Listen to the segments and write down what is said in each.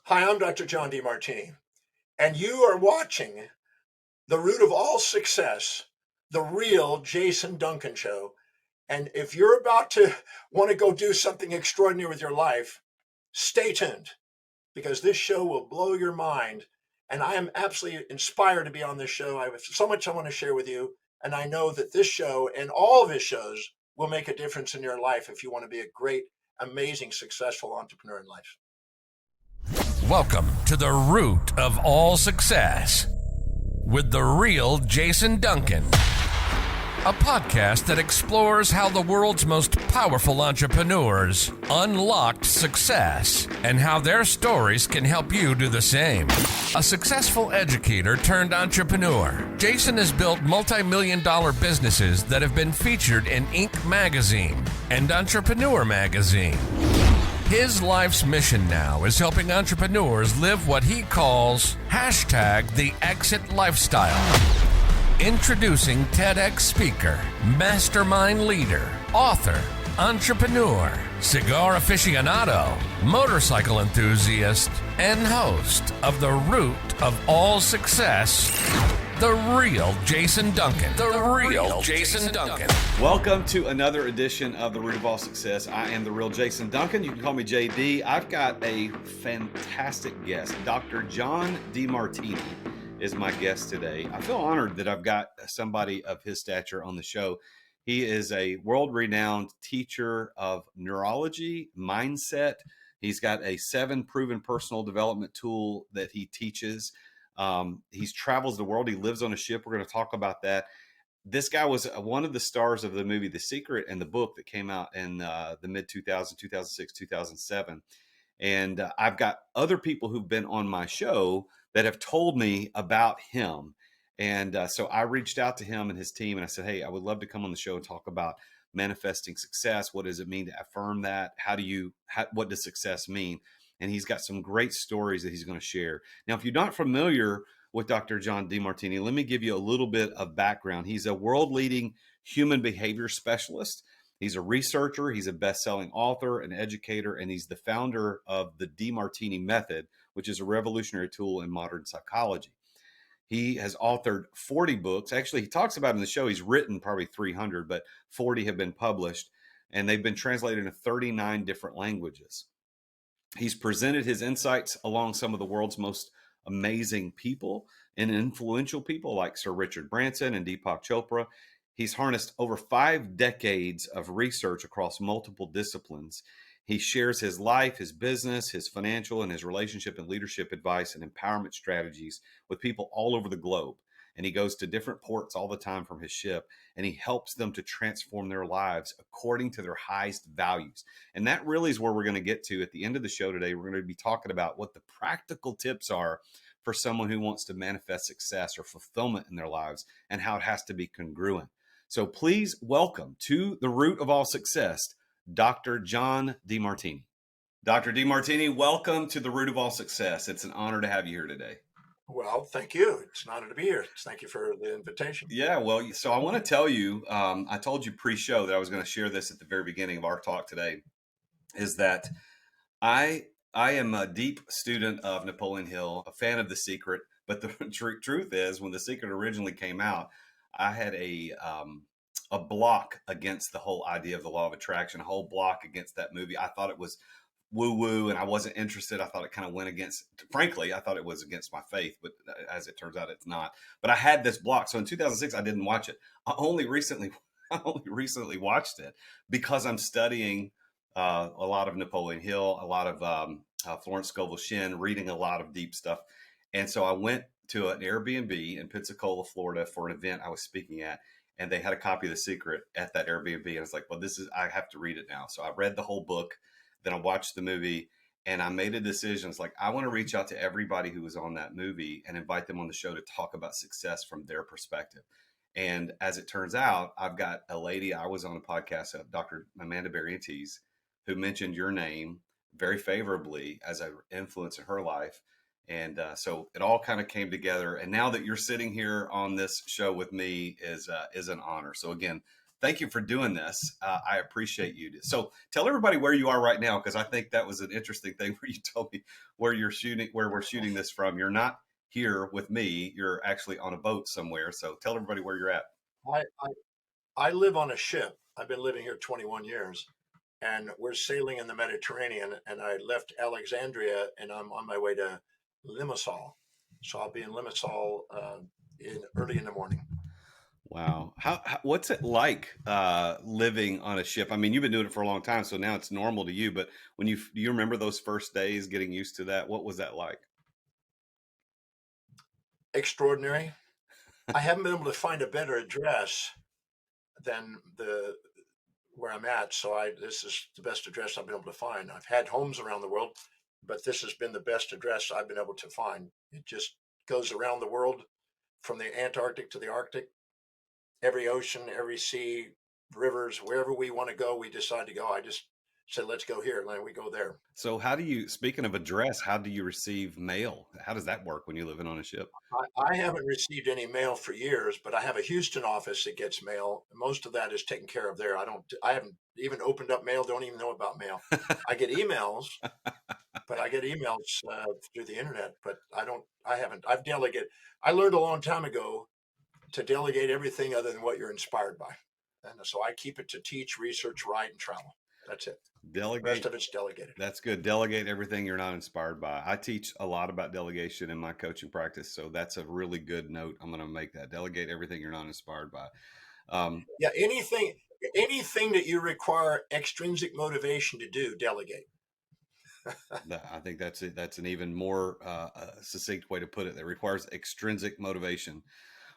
Hi, I'm Dr. John Demartini, and you are watching The Root of All Success, the real Jason Duncan show. And if you're about to want to go do something extraordinary with your life, stay tuned because this show will blow your mind. And I am absolutely inspired to be on this show. I have so much I want to share with you. And I know that this show and all of his shows will make a difference in your life if you want to be a great, amazing, successful entrepreneur in life. Welcome to the root of all success with the real Jason Duncan, a podcast that explores how the world's most powerful entrepreneurs unlocked success and how their stories can help you do the same. A successful educator turned entrepreneur, Jason has built multi-million-dollar businesses that have been featured in Inc. magazine and Entrepreneur magazine. His life's mission now is helping entrepreneurs live what he calls #the exit lifestyle. Introducing TEDx speaker, mastermind leader, author, entrepreneur, cigar aficionado, motorcycle enthusiast, and host of The Root of All Success, the real Jason Duncan. The real Jason Duncan. Welcome to another edition of The Root of All Success. I am the real Jason Duncan. You can call me JD. I've got a fantastic guest. Dr. John Demartini is my guest today. I feel honored that I've got somebody of his stature on the show. He is a world-renowned teacher of neurology, mindset. He's got a 7 proven personal development tool that he teaches. He travels the world. He lives on a ship. We're going to talk about that. This guy was one of the stars of the movie The Secret and the book that came out in the mid-2000s, 2006, 2007. And I've got other people who've been on my show that have told me about him. And so I reached out to him and his team and I said, hey, I would love to come on the show and talk about manifesting success. What does it mean to affirm that? What does success mean? And he's got some great stories that he's going to share. Now, if you're not familiar with Dr. John Demartini, let me give you a little bit of background. He's a world-leading human behavior specialist. He's a researcher. He's a best-selling author, an educator, and he's the founder of the Demartini method, which is a revolutionary tool in modern psychology. He has authored 40 books. Actually, he talks about in the show, he's written probably 300, but 40 have been published, and they've been translated into 39 different languages. He's presented his insights along some of the world's most amazing people and influential people like Sir Richard Branson and Deepak Chopra. He's harnessed over 5 decades of research across multiple disciplines. He shares his life, his business, his financial, and his relationship and leadership advice and empowerment strategies with people all over the globe. And he goes to different ports all the time from his ship, and he helps them to transform their lives according to their highest values. And that really is where we're going to get to at the end of the show today. We're going to be talking about what the practical tips are for someone who wants to manifest success or fulfillment in their lives and how it has to be congruent. So please welcome to the root of all success, Dr. John Demartini. Dr. Demartini, welcome to the root of all success. It's an honor to have you here today. Well, thank you. It's an honor to be here. Thank you for the invitation. Yeah, well, so I want to tell you, I told you pre-show that I was going to share this at the very beginning of our talk today, is that I am a deep student of Napoleon Hill, a fan of The Secret, but the truth is when The Secret originally came out, I had a block against the whole idea of the law of attraction, a whole block against that movie. I thought it was woo-woo and I wasn't interested. I thought it kind of went against, frankly, I thought it was against my faith, but as it turns out, it's not. But I had this block. So in 2006, I didn't watch it. I only recently watched it because I'm studying a lot of Napoleon Hill, a lot of Florence Scovel Shinn, reading a lot of deep stuff. And so I went to an Airbnb in Pensacola, Florida for an event I was speaking at. And they had a copy of The Secret at that Airbnb. And it's like, well, I have to read it now. So I read the whole book. Then I watched the movie and I made a decision. It's like, I want to reach out to everybody who was on that movie and invite them on the show to talk about success from their perspective. And as it turns out, I've got a lady, I was on a podcast of Dr. Amanda Barrientos, who mentioned your name very favorably as an influence in her life. And so it all kind of came together. And now that you're sitting here on this show with me is an honor. So again, thank you for doing this. I appreciate you. So tell everybody where you are right now, because I think that was an interesting thing where you told me where you're shooting, where we're shooting this from. You're not here with me. You're actually on a boat somewhere. So tell everybody where you're at. I, I live on a ship. I've been living here 21 years, and we're sailing in the Mediterranean. And I left Alexandria, and I'm on my way to Limassol. So I'll be in Limassol early in the morning. Wow. What's it like living on a ship? I mean, you've been doing it for a long time, so now it's normal to you. But do you remember those first days getting used to that? What was that like? Extraordinary. I haven't been able to find a better address than the where I'm at. So this is the best address I've been able to find. I've had homes around the world, but this has been the best address I've been able to find. It just goes around the world from the Antarctic to the Arctic, every ocean, every sea, rivers, wherever we want to go, we decide to go. I just said, let's go here. And then we go there. So speaking of address, how do you receive mail? How does that work when you're living on a ship? I haven't received any mail for years, but I have a Houston office that gets mail. Most of that is taken care of there. I haven't even opened up mail. Don't even know about mail. I get emails, but I get emails through the internet, but I've delegated. I learned a long time ago to delegate everything other than what you're inspired by. And so I keep it to teach, research, write, and travel. That's it. Delegate. The rest of it's delegated. That's good. Delegate everything you're not inspired by. I teach a lot about delegation in my coaching practice, so that's a really good note. I'm going to make that. Delegate everything you're not inspired by. Yeah, anything that you require extrinsic motivation to do, delegate. I think that's it. That's an even more succinct way to put it. That requires extrinsic motivation.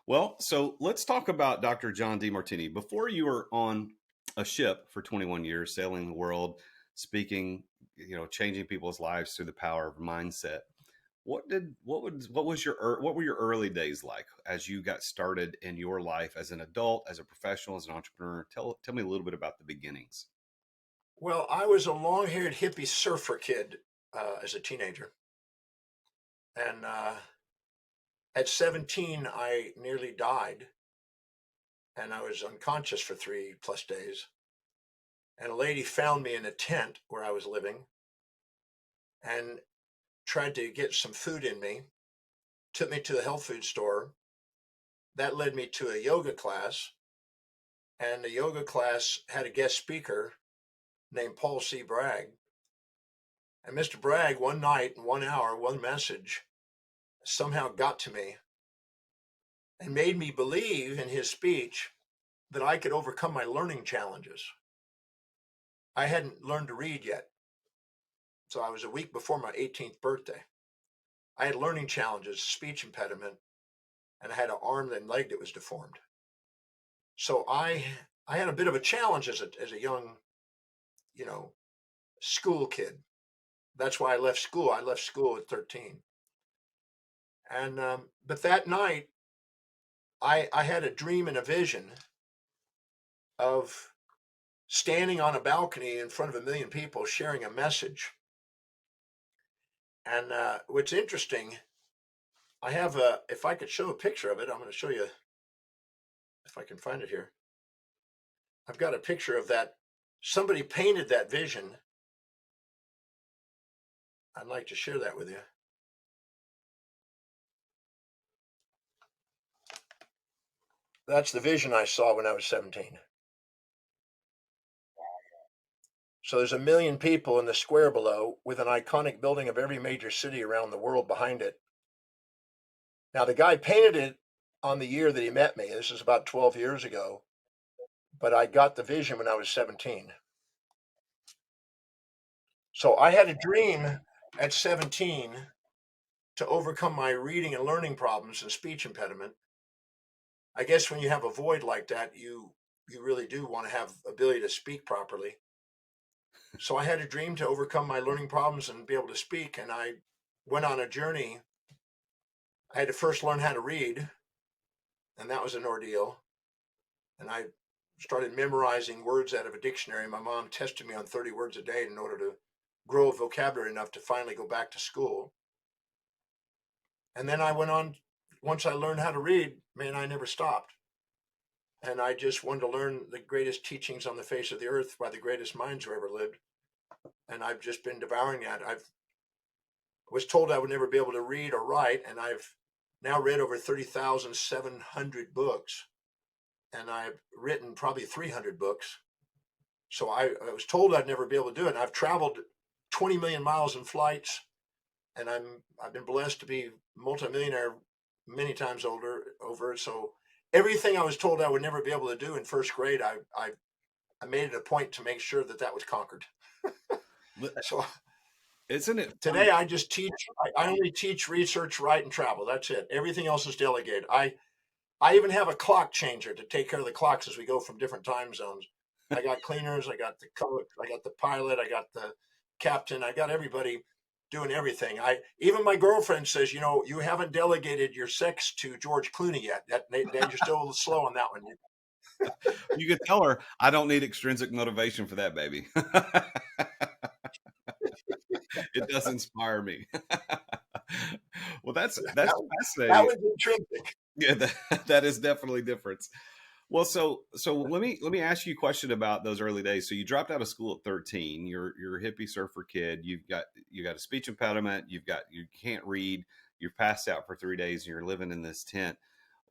Well, so let's talk about Dr. John Demartini. Before you were on a ship for 21 years, sailing the world, speaking, changing people's lives through the power of mindset. What were your early days like as you got started in your life as an adult, as a professional, as an entrepreneur? Tell me a little bit about the beginnings. Well, I was a long-haired hippie surfer kid as a teenager, and at 17, I nearly died, and I was unconscious for 3+ days. And a lady found me in a tent where I was living and tried to get some food in me, took me to the health food store. That led me to a yoga class, and the yoga class had a guest speaker named Paul C. Bragg. And Mr. Bragg, one night, 1 hour, one message, somehow got to me and made me believe in his speech that I could overcome my learning challenges. I hadn't learned to read yet. So I was a week before my 18th birthday. I had learning challenges, speech impediment, and I had an arm and leg that was deformed. So I had a bit of a challenge as a young, school kid. That's why I left school. I left school at 13. And but that night, I had a dream and a vision of standing on a balcony in front of 1 million people sharing a message. And what's interesting, I have if I could show a picture of it, I'm going to show you if I can find it here. I've got a picture of that. Somebody painted that vision. I'd like to share that with you. That's the vision I saw when I was 17. So there's 1 million people in the square below with an iconic building of every major city around the world behind it. Now, the guy painted it on the year that he met me. This is about 12 years ago, but I got the vision when I was 17. So I had a dream at 17 to overcome my reading and learning problems and speech impediment. I guess when you have a void like that, you really do want to have ability to speak properly. So I had a dream to overcome my learning problems and be able to speak. And I went on a journey. I had to first learn how to read, and that was an ordeal. And I started memorizing words out of a dictionary. My mom tested me on 30 words a day in order to grow a vocabulary enough to finally go back to school. And then I went on, once I learned how to read, man, I never stopped. and I just wanted to learn the greatest teachings on the face of the earth by the greatest minds who ever lived. And I've just been devouring that. I was told I would never be able to read or write, and I've now read over 30,700 books, and I've written probably 300 books. So I was told I'd never be able to do it. And I've traveled 20 million miles in flights, and I've been blessed to be multimillionaire many times over. So everything I was told I would never be able to do in first grade, I made it a point to make sure that was conquered. So Isn't it funny? today I just teach. I only teach, research, write, and travel. That's it. Everything else is delegated. I even have a clock changer to take care of the clocks as we go from different time zones. I got cleaners, I got the coach, I got the pilot, I got the captain, I got everybody doing everything. Even my girlfriend says, you haven't delegated your sex to George Clooney yet. You're still a little slow on that one. You could tell her, I don't need extrinsic motivation for that, baby. It does inspire me. Well, that's fascinating. That was intrinsic. Yeah, that is definitely different. Well, so let me ask you a question about those early days. So you dropped out of school at 13. You're a hippie surfer kid. You got a speech impediment. You can't read. You're passed out for 3 days, and you're living in this tent.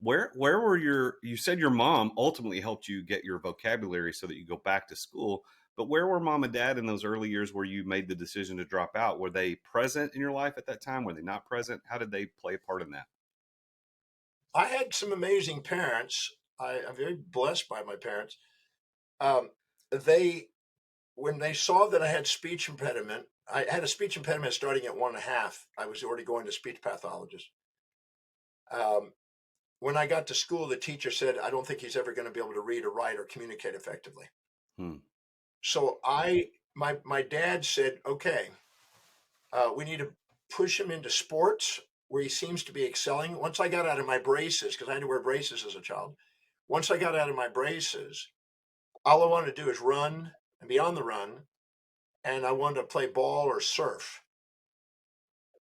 Where were you said your mom ultimately helped you get your vocabulary so that you go back to school. But where were mom and dad in those early years where you made the decision to drop out? Were they present in your life at that time? Were they not present? How did they play a part in that? I had some amazing parents. I'm very blessed by my parents. Um, when they saw that I had speech impediment, I had a speech impediment starting at 1.5. I was already going to speech pathologist. When I got to school, the teacher said, I don't think he's ever going to be able to read or write or communicate effectively. So my dad said, okay, we need to push him into sports where he seems to be excelling. Once I got out of my braces, because I had to wear braces as a child. Once I got out of my braces, all I wanted to do is run and be on the run. And I wanted to play ball or surf.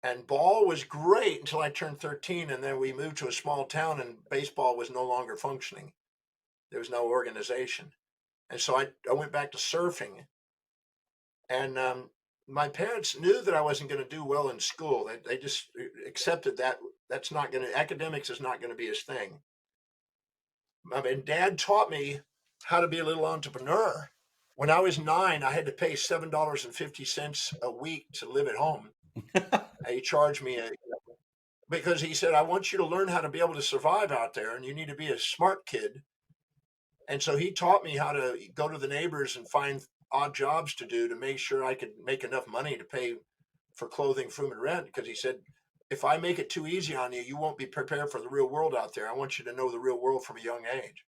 And ball was great until I turned 13. And then we moved to a small town and baseball was no longer functioning. There was no organization. And so I went back to surfing. And my parents knew that I wasn't going to do well in school. They just accepted that academics is not going to be his thing. I mean, Dad taught me how to be a little entrepreneur. When I was 9, I had to pay $7.50 a week to live at home. He charged me because he said, I want you to learn how to be able to survive out there, and you need to be a smart kid. And so he taught me how to go to the neighbors and find odd jobs to do to make sure I could make enough money to pay for clothing, food, and rent. Because he said, if I make it too easy on you, you won't be prepared for the real world out there. I want you to know the real world from a young age.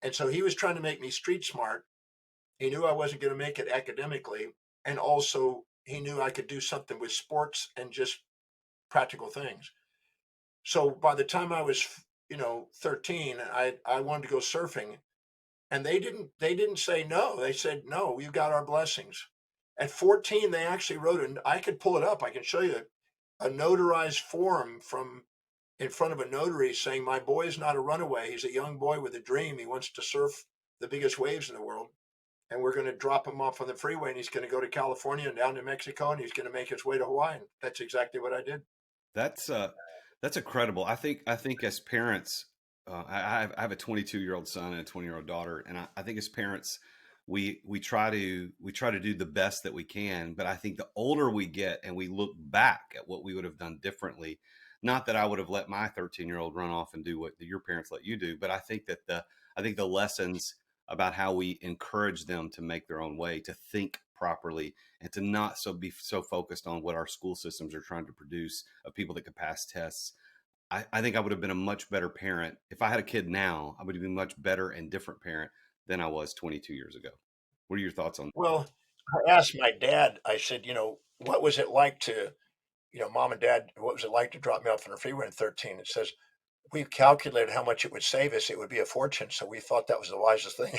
And so he was trying to make me street smart. He knew I wasn't going to make it academically. And also he knew I could do something with sports and just practical things. So by the time I was, 13, I wanted to go surfing, and they didn't say no. They said, no, you got our blessings. At 14, they actually wrote I could pull it up. I can show you a notarized form from in front of a notary saying, my boy's not a runaway. He's a young boy with a dream. He wants to surf the biggest waves in the world. And we're going to drop him off on the freeway, and he's going to go to California and down to Mexico, and he's going to make his way to Hawaii. And that's exactly what I did. That's incredible. I think as parents, I have a 22-year-old son and a 20-year-old daughter, and I think as parents, we try to do the best that we can. But I think the older we get and we look back at what we would have done differently, not that I would have let my 13-year-old run off and do what your parents let you do, but I think that the lessons about how we encourage them to make their own way, to think properly, and to not be so focused on what our school systems are trying to produce of people that could pass tests. I think I would have been a much better parent. If I had a kid now, I would have been a much better and different parent than I was 22 years ago. What are your thoughts on that? Well, I asked my dad, I said, what was it like to, mom and dad, what was it like to drop me off on the freeway at 13? It says, we've calculated how much it would save us. It would be a fortune. So we thought that was the wisest thing.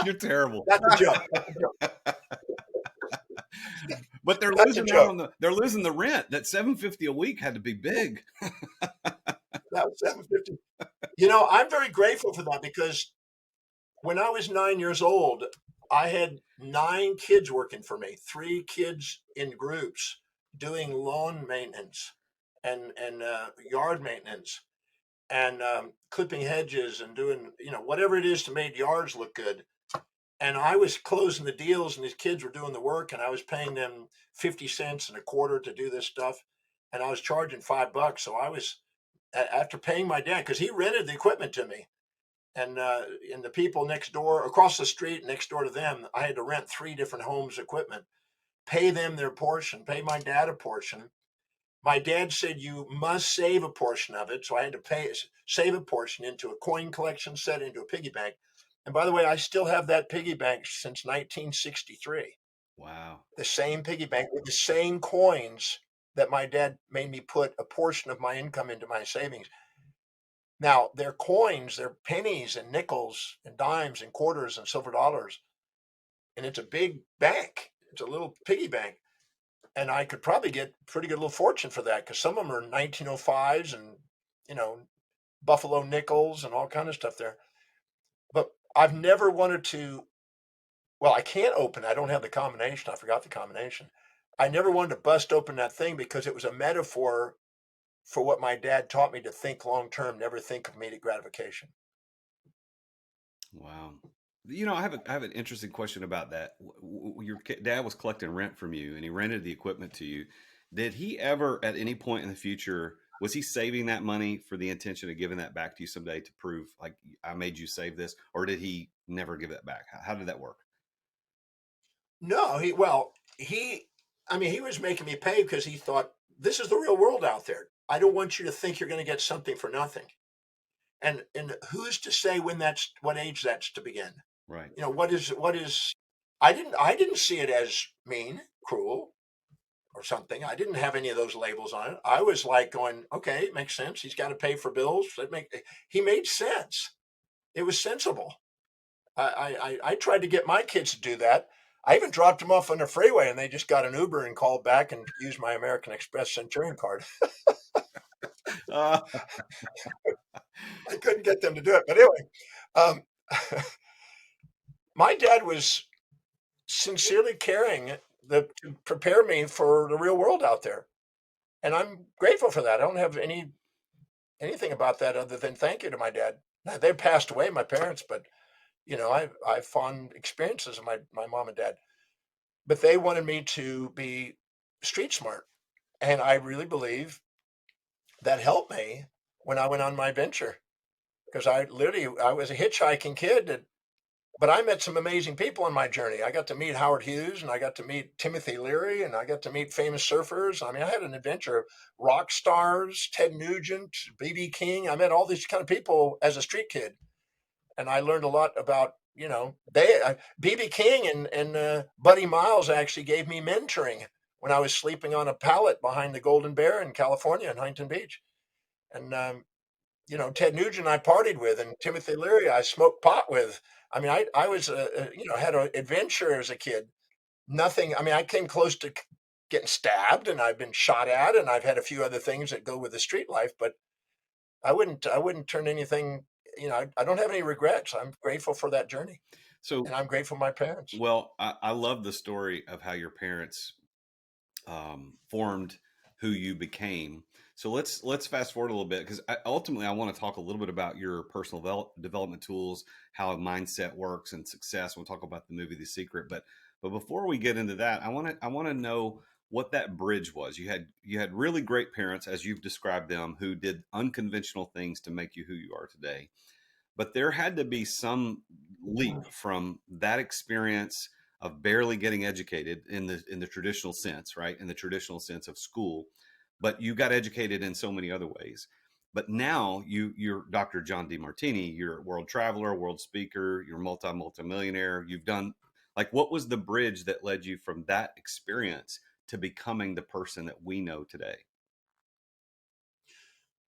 You're terrible. That's a joke. That's a joke. But they're losing the rent. That $750 a week had to be big. That was 750. I'm very grateful for that because when I was 9 years old, I had 9 kids working for me, 3 kids in groups doing lawn maintenance and yard maintenance and clipping hedges and doing, whatever it is to make yards look good. And I was closing the deals and these kids were doing the work and I was paying them 50 cents and a quarter to do this stuff. And I was charging $5. So I was, after paying my dad, because he rented the equipment to me, and the people next door, across the street, next door to them, I had to rent 3 different homes equipment, pay them their portion, pay my dad a portion. My dad said you must save a portion of it, so I had to save a portion into a coin collection, set into a piggy bank. And by the way, I still have that piggy bank since 1963. Wow. The same piggy bank with the same coins that my dad made me put a portion of my income into my savings. Now, they're coins, they're pennies and nickels and dimes and quarters and silver dollars. And it's a big bank. It's a little piggy bank. And I could probably get a pretty good little fortune for that because some of them are 1905s and, you know, Buffalo nickels and all kind of stuff there. But I've never wanted to, well, I can't open. I don't have the combination. I forgot the combination. I never wanted to bust open that thing because it was a metaphor for what my dad taught me to think long term, never think of immediate gratification. Wow. I have an interesting question about that. Your dad was collecting rent from you, and he rented the equipment to you. Did he ever, at any point in the future, was he saving that money for the intention of giving that back to you someday to prove, like, I made you save this, or did he never give it back? How did that work? No, he was making me pay because he thought this is the real world out there. I don't want you to think you're going to get something for nothing. And who's to say when that's what age that's to begin? Right. What is I didn't see it as mean, cruel, or something. I didn't have any of those labels on it. I was like going, okay, it makes sense. He's got to pay for bills. He made sense. It was sensible. I tried to get my kids to do that. I even dropped them off on the freeway and they just got an Uber and called back and used my American Express Centurion card. Uh, I couldn't get them to do it. But anyway, um, my dad was sincerely caring to prepare me for the real world out there. And I'm grateful for that. I don't have anything about that other than thank you to my dad. Now, they passed away, my parents, but I have fond experiences of my mom and dad. But they wanted me to be street smart. And I really believe that helped me when I went on my venture. Because I was a hitchhiking kid, but I met some amazing people on my journey. I got to meet Howard Hughes and I got to meet Timothy Leary and I got to meet famous surfers. I mean, I had an adventure, rock stars, Ted Nugent, BB King. I met all these kind of people as a street kid. And I learned a lot about, BB King and Buddy Miles actually gave me mentoring when I was sleeping on a pallet behind the Golden Bear in California in Huntington Beach. And Ted Nugent I partied with, and Timothy Leary I smoked pot with. I mean, I was had an adventure as a kid. Nothing. I mean, I came close to getting stabbed, and I've been shot at, and I've had a few other things that go with the street life. But I wouldn't turn anything. I don't have any regrets. I'm grateful for that journey, so, and I'm grateful for my parents. well, I love the story of how your parents formed who you became. So let's fast forward a little bit because ultimately I want to talk a little bit about your personal development tools, how a mindset works, and success. We'll talk about the movie The Secret, but before we get into that, I want to know what that bridge was. You had really great parents, as you've described them, who did unconventional things to make you who you are today. But there had to be some leap from that experience of barely getting educated in the traditional sense, right? In the traditional sense of school, but you got educated in so many other ways. But now you're Dr. John Demartini, you're a world traveler, world speaker, you're multimillionaire. You've done, like, what was the bridge that led you from that experience to becoming the person that we know today?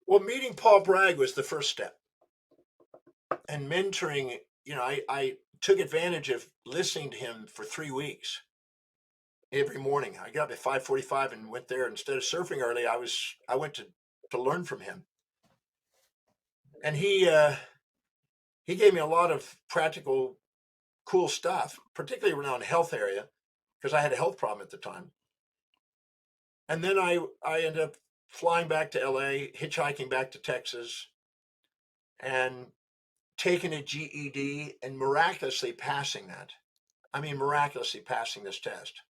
Well, meeting Paul Bragg was the first step, and mentoring. I took advantage of listening to him for 3 weeks every morning. I got up at 5:45 and went there. Instead of surfing early, I went to learn from him. And he gave me a lot of practical, cool stuff, particularly around the health area, because I had a health problem at the time. And then I ended up flying back to LA, hitchhiking back to Texas, and taking a GED and miraculously passing that. I mean, miraculously passing this test.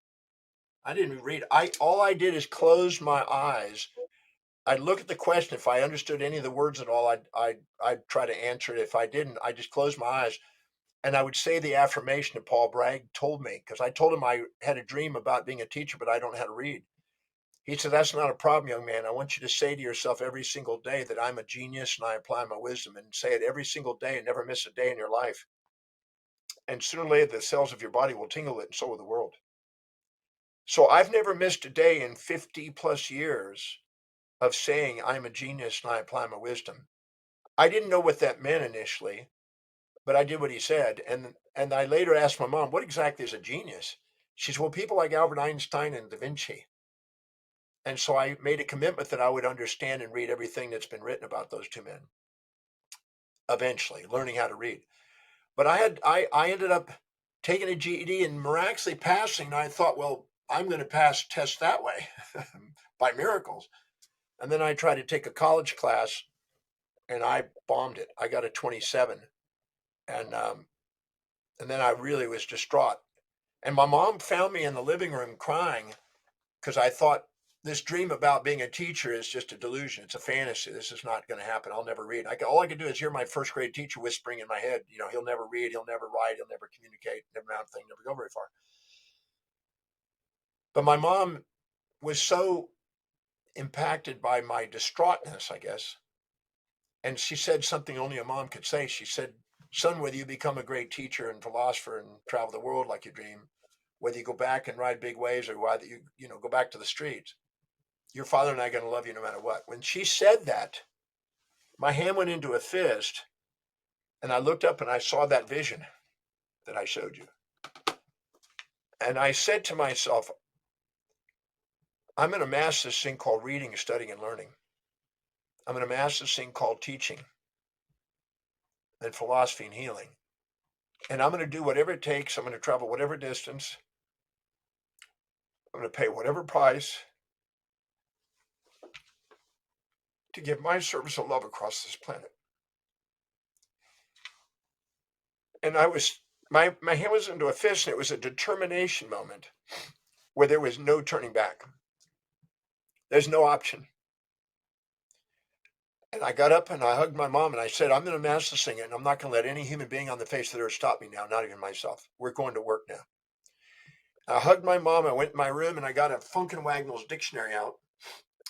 I didn't even read. All I did is close my eyes. I'd look at the question. If I understood any of the words at all, I'd try to answer it. If I didn't, I just closed my eyes and I would say the affirmation that Paul Bragg told me, because I told him I had a dream about being a teacher, but I don't know how to read. He said, "That's not a problem, young man. I want you to say to yourself every single day that I'm a genius and I apply my wisdom, and say it every single day and never miss a day in your life. And sooner or later, the cells of your body will tingle it, and so will the world." So I've never missed a day in 50 plus years of saying I'm a genius and I apply my wisdom. I didn't know what that meant initially, but I did what he said. And I later asked my mom, "What exactly is a genius?" She said, "Well, people like Albert Einstein and Da Vinci." And so I made a commitment that I would understand and read everything that's been written about those two men, eventually learning how to read. But I ended up taking a GED and miraculously passing. And I thought, well, I'm going to pass tests that way by miracles. And then I tried to take a college class and I bombed it. I got a 27. And and then I really was distraught. And my mom found me in the living room crying because I thought this dream about being a teacher is just a delusion. It's a fantasy. This is not going to happen. I'll never read. All I could do is hear my first grade teacher whispering in my head, he'll never read, he'll never write, he'll never communicate, never amount of thing, never go very far. But my mom was so impacted by my distraughtness, I guess. And she said something only a mom could say. She said, "Son, whether you become a great teacher and philosopher and travel the world like you dream, whether you go back and ride big waves or whether you go back to the streets, your father and I are going to love you no matter what." When she said that, my hand went into a fist and I looked up and I saw that vision that I showed you. And I said to myself, I'm going to master this thing called reading, studying, and learning. I'm going to master this thing called teaching and philosophy and healing. And I'm going to do whatever it takes. I'm going to travel whatever distance. I'm going to pay whatever price to give my service of love across this planet. And my hand was into a fist, and it was a determination moment where there was no turning back. There's no option. And I got up and I hugged my mom and I said, "I'm going to master this thing, and I'm not going to let any human being on the face of the earth stop me now, not even myself. We're going to work now." I hugged my mom. I went in my room and I got a Funk and Wagnall's dictionary out.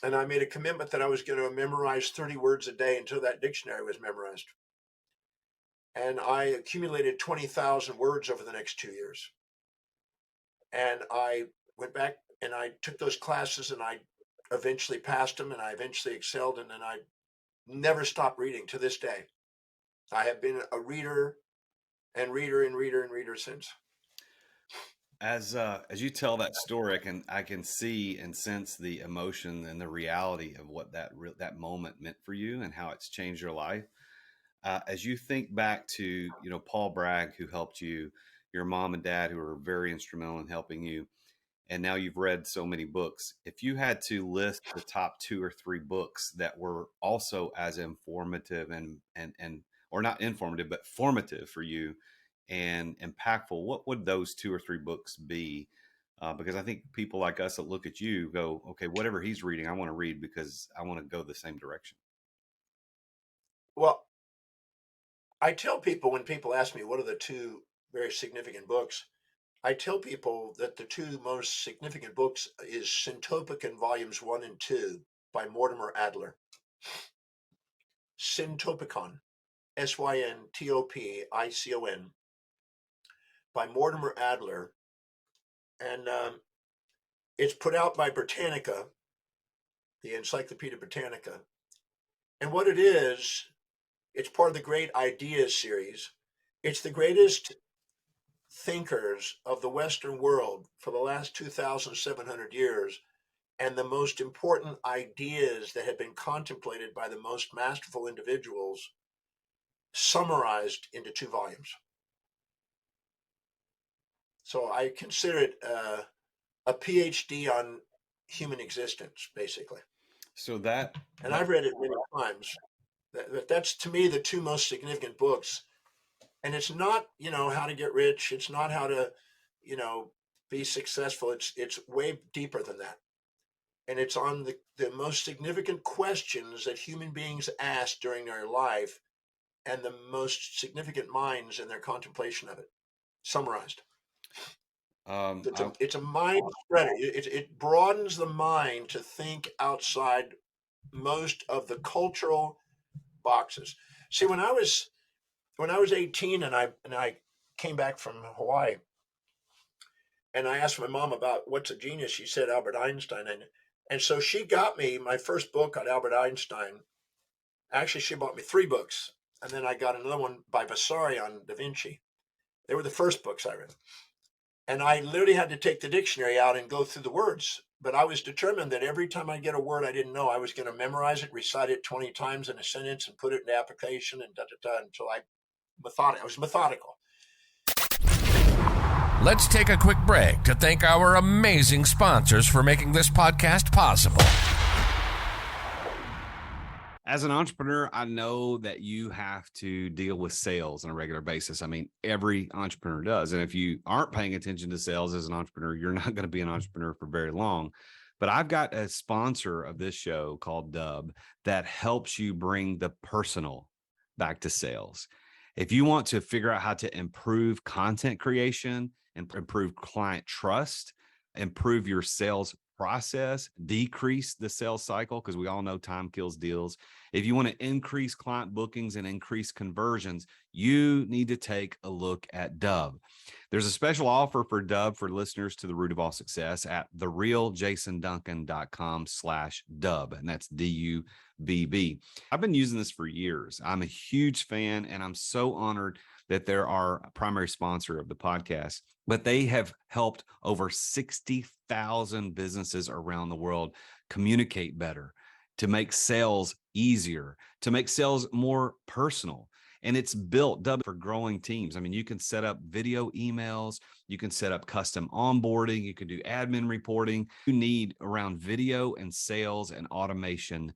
And I made a commitment that I was going to memorize 30 words a day until that dictionary was memorized. And I accumulated 20,000 words over the next 2 years. And I went back and I took those classes and I eventually passed them and I eventually excelled. And then I never stopped reading to this day. I have been a reader and reader and reader and reader since. As you tell that story, I can see and sense the emotion and the reality of what that moment meant for you and how it's changed your life. As you think back to Paul Bragg, who helped you, your mom and dad who were very instrumental in helping you, and now you've read so many books. If you had to list the top 2 or 3 books that were also as informative and or not informative but formative for you and impactful, what would those 2 or 3 books be? Because I think people like us that look at you go, okay, whatever he's reading, I want to read because I want to go the same direction. Well, I tell people when people ask me what are the 2 very significant books, I tell people that the 2 most significant books is Syntopicon Volumes 1 and 2 by Mortimer Adler. Syntopicon, Syntopicon, by Mortimer Adler. And it's put out by Britannica, the Encyclopedia Britannica. And what it is, it's part of the Great Ideas series. It's the greatest thinkers of the Western world for the last 2,700 years, and the most important ideas that have been contemplated by the most masterful individuals summarized into 2 volumes. So I consider it a PhD on human existence, basically. So that, And I've read it many times. That's to me the 2 most significant books. And it's not, how to get rich. It's not how to, be successful. It's way deeper than that. And it's on the most significant questions that human beings ask during their life and the most significant minds in their contemplation of it, summarized. It's a mind spreader. It broadens the mind to think outside most of the cultural boxes. See, when I was 18 and I came back from Hawaii, and I asked my mom about what's a genius, she said Albert Einstein, and so she got me my first book on Albert Einstein. Actually, she bought me 3 books, and then I got another one by Vasari on Da Vinci. They were the first books I read. And I literally had to take the dictionary out and go through the words. But I was determined that every time I get a word I didn't know, I was going to memorize it, recite it 20 times in a sentence, and put it in application and until I was methodical. Let's take a quick break to thank our amazing sponsors for making this podcast possible. as an entrepreneur, I know that you have to deal with sales on a regular basis. I mean, every entrepreneur does. And if you aren't paying attention to sales as an entrepreneur, you're not going to be an entrepreneur for very long. But I've got a sponsor of this show called Dub that helps you bring the personal back to sales. If you want to figure out how to improve content creation and improve client trust, improve your sales process, decrease the sales cycle, because we all know time kills deals. If you want to increase client bookings and increase conversions, you need to take a look at Dub. There's a special offer for Dub for listeners to The Root of All Success at therealjasonduncan.com/Dub. And that's DUBB. I've been using this for years. I'm a huge fan, and I'm so honored that they're our primary sponsor of the podcast. But they have helped over 60,000 businesses around the world communicate better, to make sales easier, to make sales more personal. And it's built Dub for growing teams. I mean, you can set up video emails, you can set up custom onboarding, you can do admin reporting. You need around video and sales and automation.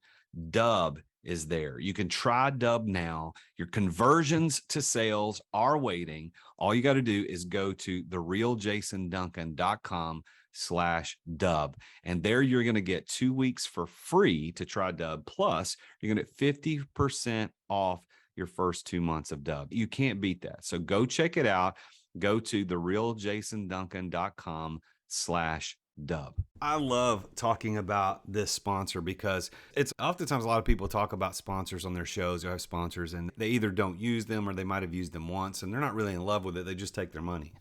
Dub is there. You can try Dub now. Your conversions to sales are waiting. All you got to do is go to therealjasonduncan.com/Dub. And there you're going to get 2 weeks for free to try Dub. Plus, you're going to get 50% off your first 2 months of Dub. You can't beat that. So go check it out. Go to therealjasonduncan.com/Dub. I love talking about this sponsor because it's oftentimes a lot of people talk about sponsors on their shows or have sponsors, and they either don't use them or they might have used them once and they're not really in love with it. They just take their money.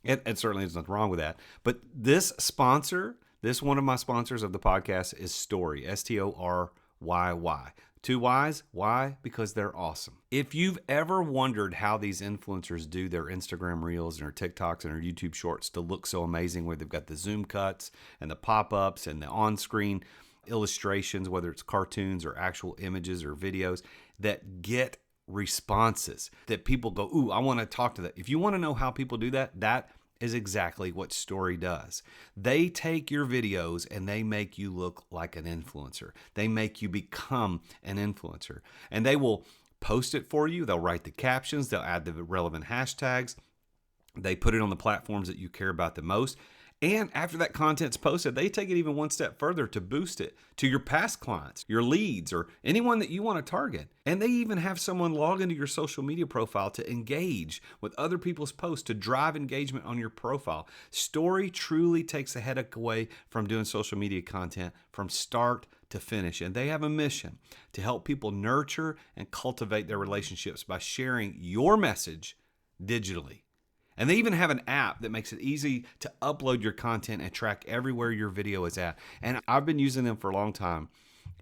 And certainly there's nothing wrong with that. But this sponsor, one of my sponsors of the podcast is Story, STORYY. 2 Y's. Why? Because they're awesome. If you've ever wondered how these influencers do their Instagram reels and their TikToks and their YouTube shorts to look so amazing, where they've got the zoom cuts and the pop-ups and the on-screen illustrations, whether it's cartoons or actual images or videos that get responses that people go, ooh, I want to talk to that. If you want to know how people do that, that is exactly what Story does. They take your videos and they make you look like an influencer. They make you become an influencer. And they will post it for you. They'll write the captions. They'll add the relevant hashtags. They put it on the platforms that you care about the most. And after that content's posted, they take it even one step further to boost it to your past clients, your leads, or anyone that you want to target. And they even have someone log into your social media profile to engage with other people's posts to drive engagement on your profile. Story truly takes the headache away from doing social media content from start to finish. And they have a mission to help people nurture and cultivate their relationships by sharing your message digitally. And they even have an app that makes it easy to upload your content and track everywhere your video is at. And I've been using them for a long time.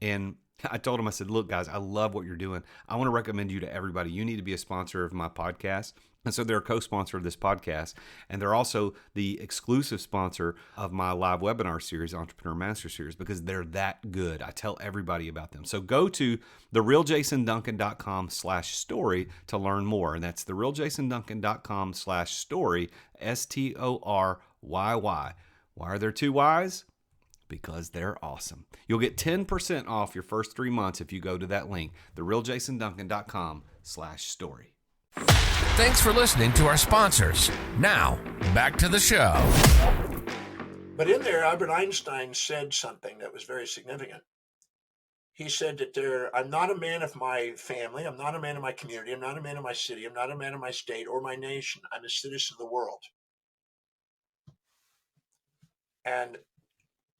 And I told them, I said, look, guys, I love what you're doing. I want to recommend you to everybody. You need to be a sponsor of my podcast And so they're a co-sponsor of this podcast, and they're also the exclusive sponsor of my live webinar series, Entrepreneur Master Series, because they're that good. I tell everybody about them. So go to therealjasonduncan.com/story to learn more. And that's therealjasonduncan.com/story, STORYY. Why are there two Y's? Because they're awesome. You'll get 10% off your first 3 months if you go to that link, therealjasonduncan.com/story. Thanks for listening to our sponsors. Now, back to the show. But in there, Albert Einstein said something that was very significant. He said that I'm not a man of my family, I'm not a man of my community, I'm not a man of my city, I'm not a man of my state or my nation. I'm a citizen of the world. And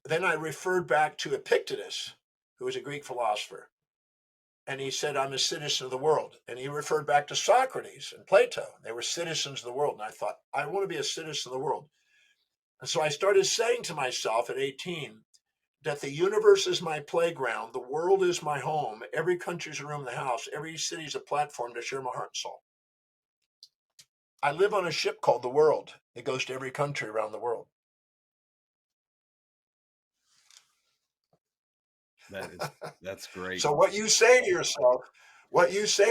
then I referred back to Epictetus, who was a Greek philosopher. And he said, I'm a citizen of the world. And he referred back to Socrates and Plato. They were citizens of the world. And I thought, I want to be a citizen of the world. And so I started saying to myself at 18 that the universe is my playground. The world is my home. Every country's a room in the house. Every city's a platform to share my heart and soul. I live on a ship called the world. It goes to every country around the world. That's great. So what you say to yourself, what you see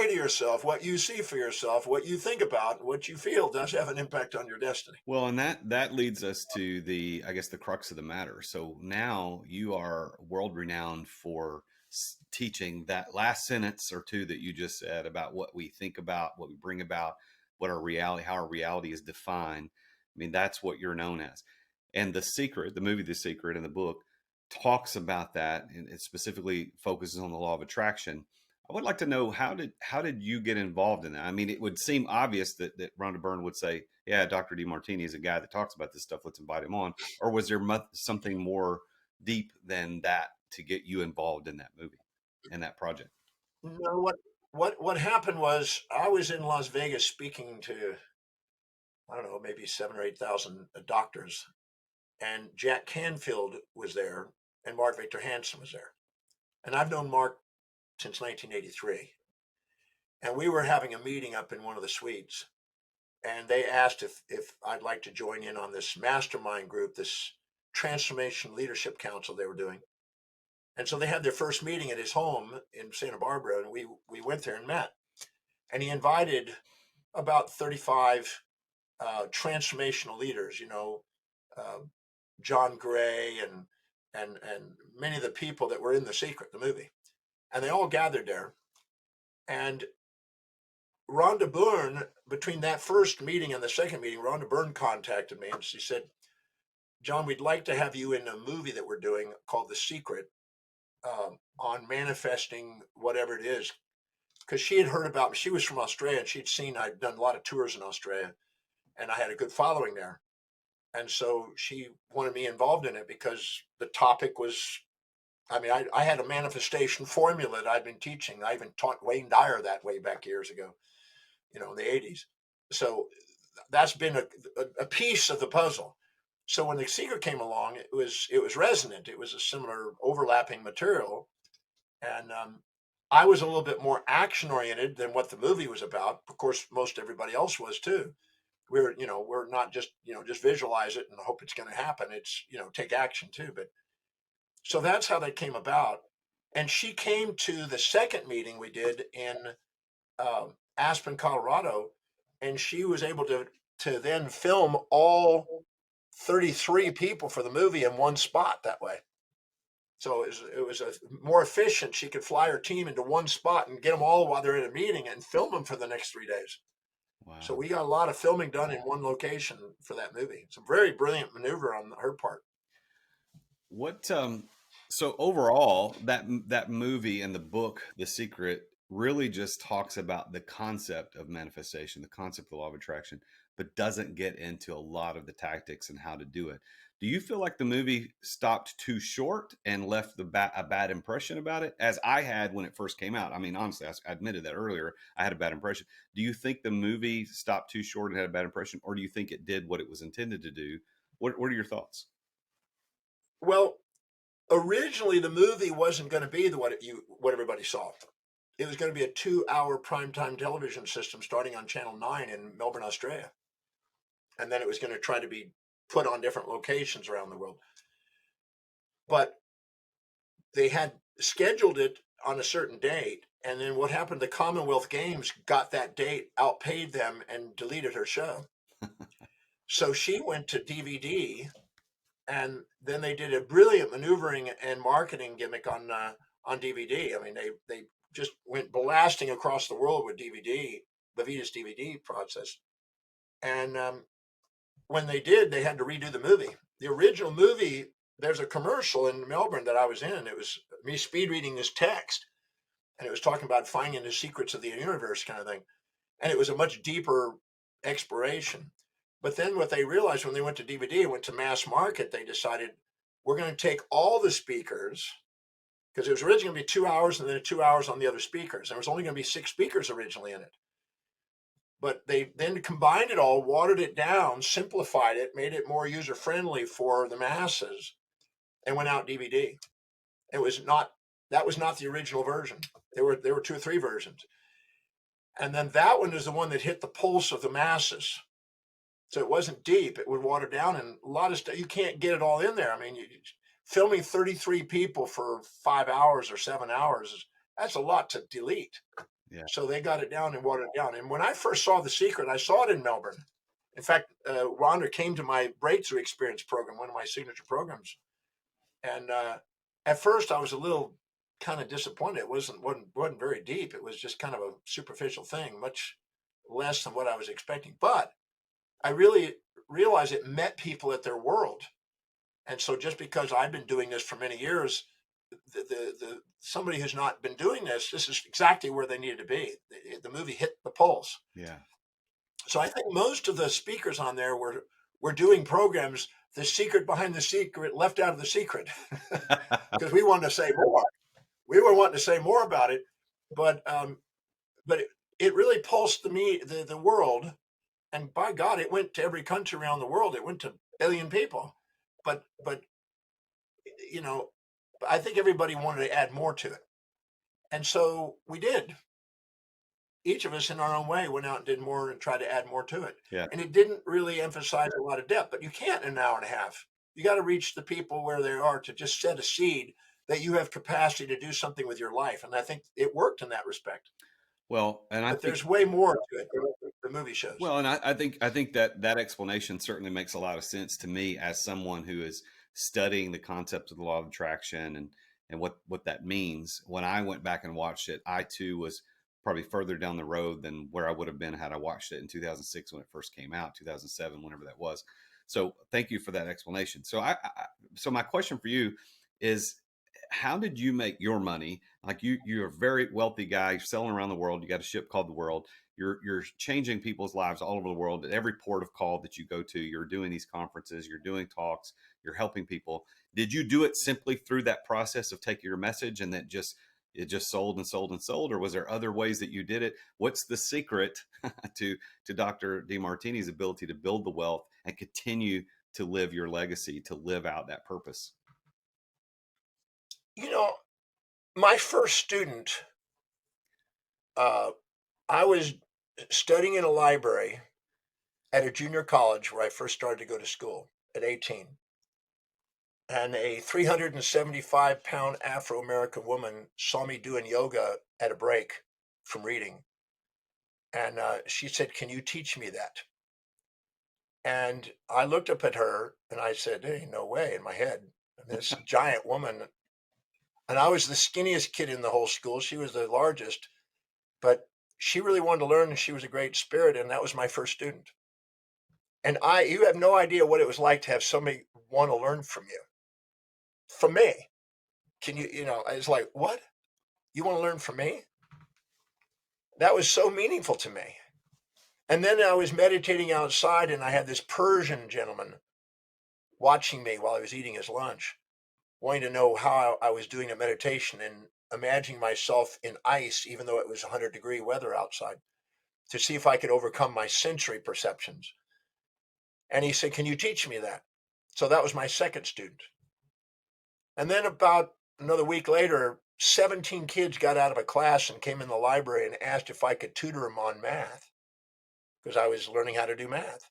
for yourself, what you think about, what you feel does have an impact on your destiny. Well, and that leads us to the crux of the matter. So now you are world renowned for teaching that last sentence or two that you just said about what we think about, what we bring about, what our reality, how our reality is defined. I mean, that's what you're known as. And The Secret, the movie The Secret, and the book talks about that, and it specifically focuses on the law of attraction. I would like to know, how did you get involved in that? I mean, it would seem obvious that Rhonda Byrne would say, yeah, Dr. Demartini is a guy that talks about this stuff, let's invite him on. Or was there something more deep than that to get you involved in that movie and that project? No, what happened was I was in Las Vegas speaking to, I don't know, maybe 7,000 or 8,000 doctors, and Jack Canfield was there, and Mark Victor Hansen was there. And I've known Mark since 1983. And we were having a meeting up in one of the suites, and they asked if I'd like to join in on this mastermind group, this transformation leadership council they were doing. And so they had their first meeting at his home in Santa Barbara, and we went there and met. And he invited about 35 transformational leaders, John Gray and many of the people that were in The Secret, the movie. And they all gathered there. And Rhonda Byrne, between that first meeting and the second meeting, Rhonda Byrne contacted me and she said, John, we'd like to have you in a movie that we're doing called The Secret, on manifesting whatever it is. Because she had heard about me. She was from Australia, and she'd seen I'd done a lot of tours in Australia, and I had a good following there. And so she wanted me involved in it because the topic was, I had a manifestation formula that I'd been teaching. I even taught Wayne Dyer that way back years ago, in the 80s. So that's been a piece of the puzzle. So when The Secret came along, it was resonant. It was a similar overlapping material. And I was a little bit more action oriented than what the movie was about. Of course, most everybody else was too. We're not just, just visualize it and hope it's going to happen. It's, take action too. But so that's how that came about. And she came to the second meeting we did in Aspen, Colorado, and she was able to then film all 33 people for the movie in one spot that way. So it was a more efficient. She could fly her team into one spot and get them all while they're in a meeting and film them for the next 3 days. Wow. So we got a lot of filming done in one location for that movie. It's a very brilliant maneuver on her part. What so overall, that movie and the book, The Secret, really just talks about the concept of manifestation, the concept of the law of attraction, but doesn't get into a lot of the tactics and how to do it. Do you feel like the movie stopped too short and left a bad impression about it, as I had when it first came out? I mean, honestly, I admitted that earlier. I had a bad impression. Do you think the movie stopped too short and had a bad impression, or do you think it did what it was intended to do? What are your thoughts? Well, originally the movie wasn't going to be what everybody saw. It was going to be a 2-hour primetime television system starting on Channel 9 in Melbourne, Australia. And then it was going to try to be put on different locations around the world. But they had scheduled it on a certain date. And then what happened? The Commonwealth Games got that date, outpaid them, and deleted her show. So she went to DVD, and then they did a brilliant maneuvering and marketing gimmick on DVD. I mean, they just went blasting across the world with DVD, Levita's DVD process. And when they did, they had to redo the movie. The original movie, there's a commercial in Melbourne that I was in. It was me speed reading this text, and it was talking about finding the secrets of the universe kind of thing. And it was a much deeper exploration. But then what they realized when they went to DVD, went to mass market, they decided we're going to take all the speakers, because it was originally going to be 2 hours and then 2 hours on the other speakers. There was only going to be 6 speakers originally in it. But they then combined it all, watered it down, simplified it, made it more user-friendly for the masses, and went out DVD. That was not the original version. There were 2 or 3 versions. And then that one is the one that hit the pulse of the masses. So it wasn't deep. It would water down, and a lot of stuff, you can't get it all in there. I mean, filming 33 people for 5 hours or 7 hours, that's a lot to delete. Yeah. So they got it down and watered it down. And when I first saw The Secret, I saw it in Melbourne. In fact, Rhonda came to my Breakthrough Experience program, one of my signature programs. And at first I was a little kind of disappointed. It wasn't very deep. It was just kind of a superficial thing, much less than what I was expecting. But I really realized it met people at their world. And so just because I've been doing this for many years, the somebody who's not been doing this is exactly where they needed to be. The movie hit the pulse. Yeah. So I think most of the speakers on there were doing programs, the secret behind the secret, left out of the secret, because we wanted to say more. We were wanting to say more about it, but it really pulsed the world, and by God, it went to every country around the world. It went to 1 billion people, but you know, I think everybody wanted to add more to it. And so we did. Each of us in our own way went out and did more and tried to add more to it. Yeah. And it didn't really emphasize a lot of depth, but you can't in an hour and a half. You got to reach the people where they are to just set a seed that you have capacity to do something with your life. And I think it worked in that respect. Well, but there's way more to it than the movie shows. Well, and I think that explanation certainly makes a lot of sense to me as someone who is studying the concept of the law of attraction and what that means. When I went back and watched it, I too was probably further down the road than where I would have been had I watched it in 2006 when it first came out, 2007, whenever that was. So thank you for that explanation. So so my question for you is, how did you make your money? Like you're a very wealthy guy, you're selling around the world. You got a ship called the World. You're changing people's lives all over the world. At every port of call that you go to, you're doing these conferences, you're doing talks, you're helping people. Did you do it simply through that process of taking your message and it just sold and sold and sold, or was there other ways that you did it? What's the secret to Dr. Demartini's ability to build the wealth and continue to live your legacy, to live out that purpose? You know, my first student, I was studying in a library at a junior college where I first started to go to school at 18. And a 375-pound Afro-American woman saw me doing yoga at a break from reading. And she said, "Can you teach me that?" And I looked up at her and I said, "Hey, no way," in my head. And this giant woman, and I was the skinniest kid in the whole school. She was the largest, but she really wanted to learn, and she was a great spirit, and that was my first student. And you have no idea what it was like to have somebody want to learn from you. From me. Can you, it's like, what? You want to learn from me? That was so meaningful to me. And then I was meditating outside, and I had this Persian gentleman watching me while I was eating his lunch, wanting to know how I was doing a meditation and imagining myself in ice, even though it was 100-degree weather outside, to see if I could overcome my sensory perceptions. And he said, "Can you teach me that?" So that was my second student. And then about another week later, 17 kids got out of a class and came in the library and asked if I could tutor them on math because I was learning how to do math.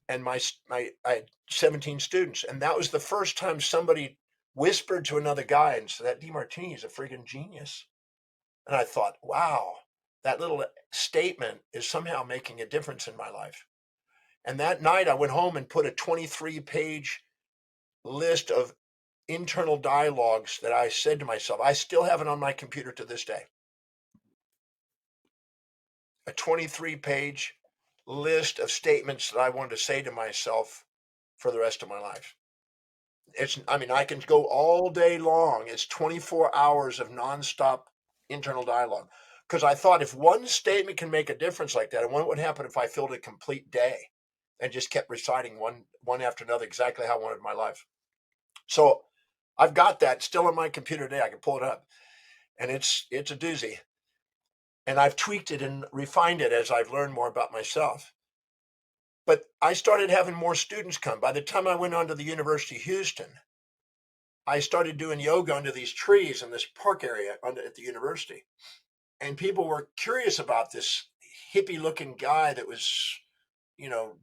And I had 17 students, and that was the first time somebody whispered to another guy and said, that Demartini is a friggin' genius. And I thought, wow, that little statement is somehow making a difference in my life. And that night I went home and put a 23-page list of internal dialogues that I said to myself. I still have it on my computer to this day. A 23-page list of statements that I wanted to say to myself for the rest of my life. I can go all day long. It's 24 hours of nonstop internal dialogue. Because I thought if one statement can make a difference like that, I wonder what would happen if I filled a complete day and just kept reciting one after another exactly how I wanted my life. So I've got that still on my computer today. I can pull it up, and it's a doozy. And I've tweaked it and refined it as I've learned more about myself. But I started having more students come. By the time I went on to the University of Houston, I started doing yoga under these trees in this park area at the university. And people were curious about this hippie-looking guy that was,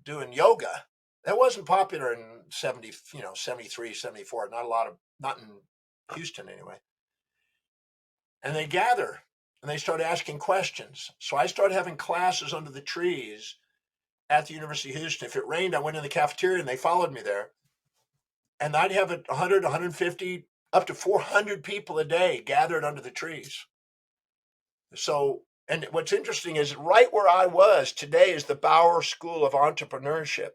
doing yoga. That wasn't popular in 73, 74. Not in Houston anyway. And they gather and they start asking questions. So I started having classes under the trees at the University of Houston. If it rained, I went in the cafeteria and they followed me there. And I'd have 100, 150, up to 400 people a day gathered under the trees. So, and what's interesting is right where I was today is the Bauer School of Entrepreneurship,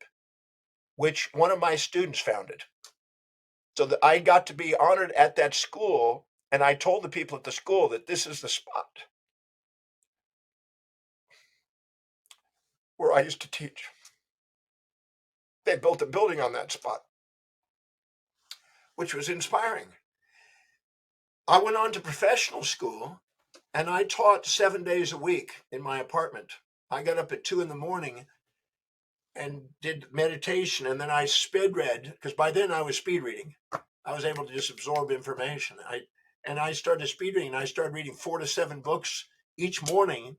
which one of my students founded. So that I got to be honored at that school, and I told the people at the school that this is the spot where I used to teach. They built a building on that spot, which was inspiring. I went on to professional school, and I taught 7 days a week in my apartment. I got up at 2 a.m. and did meditation, and then I speed read, because by then I was speed reading. I was able to just absorb information. I started speed reading. I started reading 4 to 7 books each morning,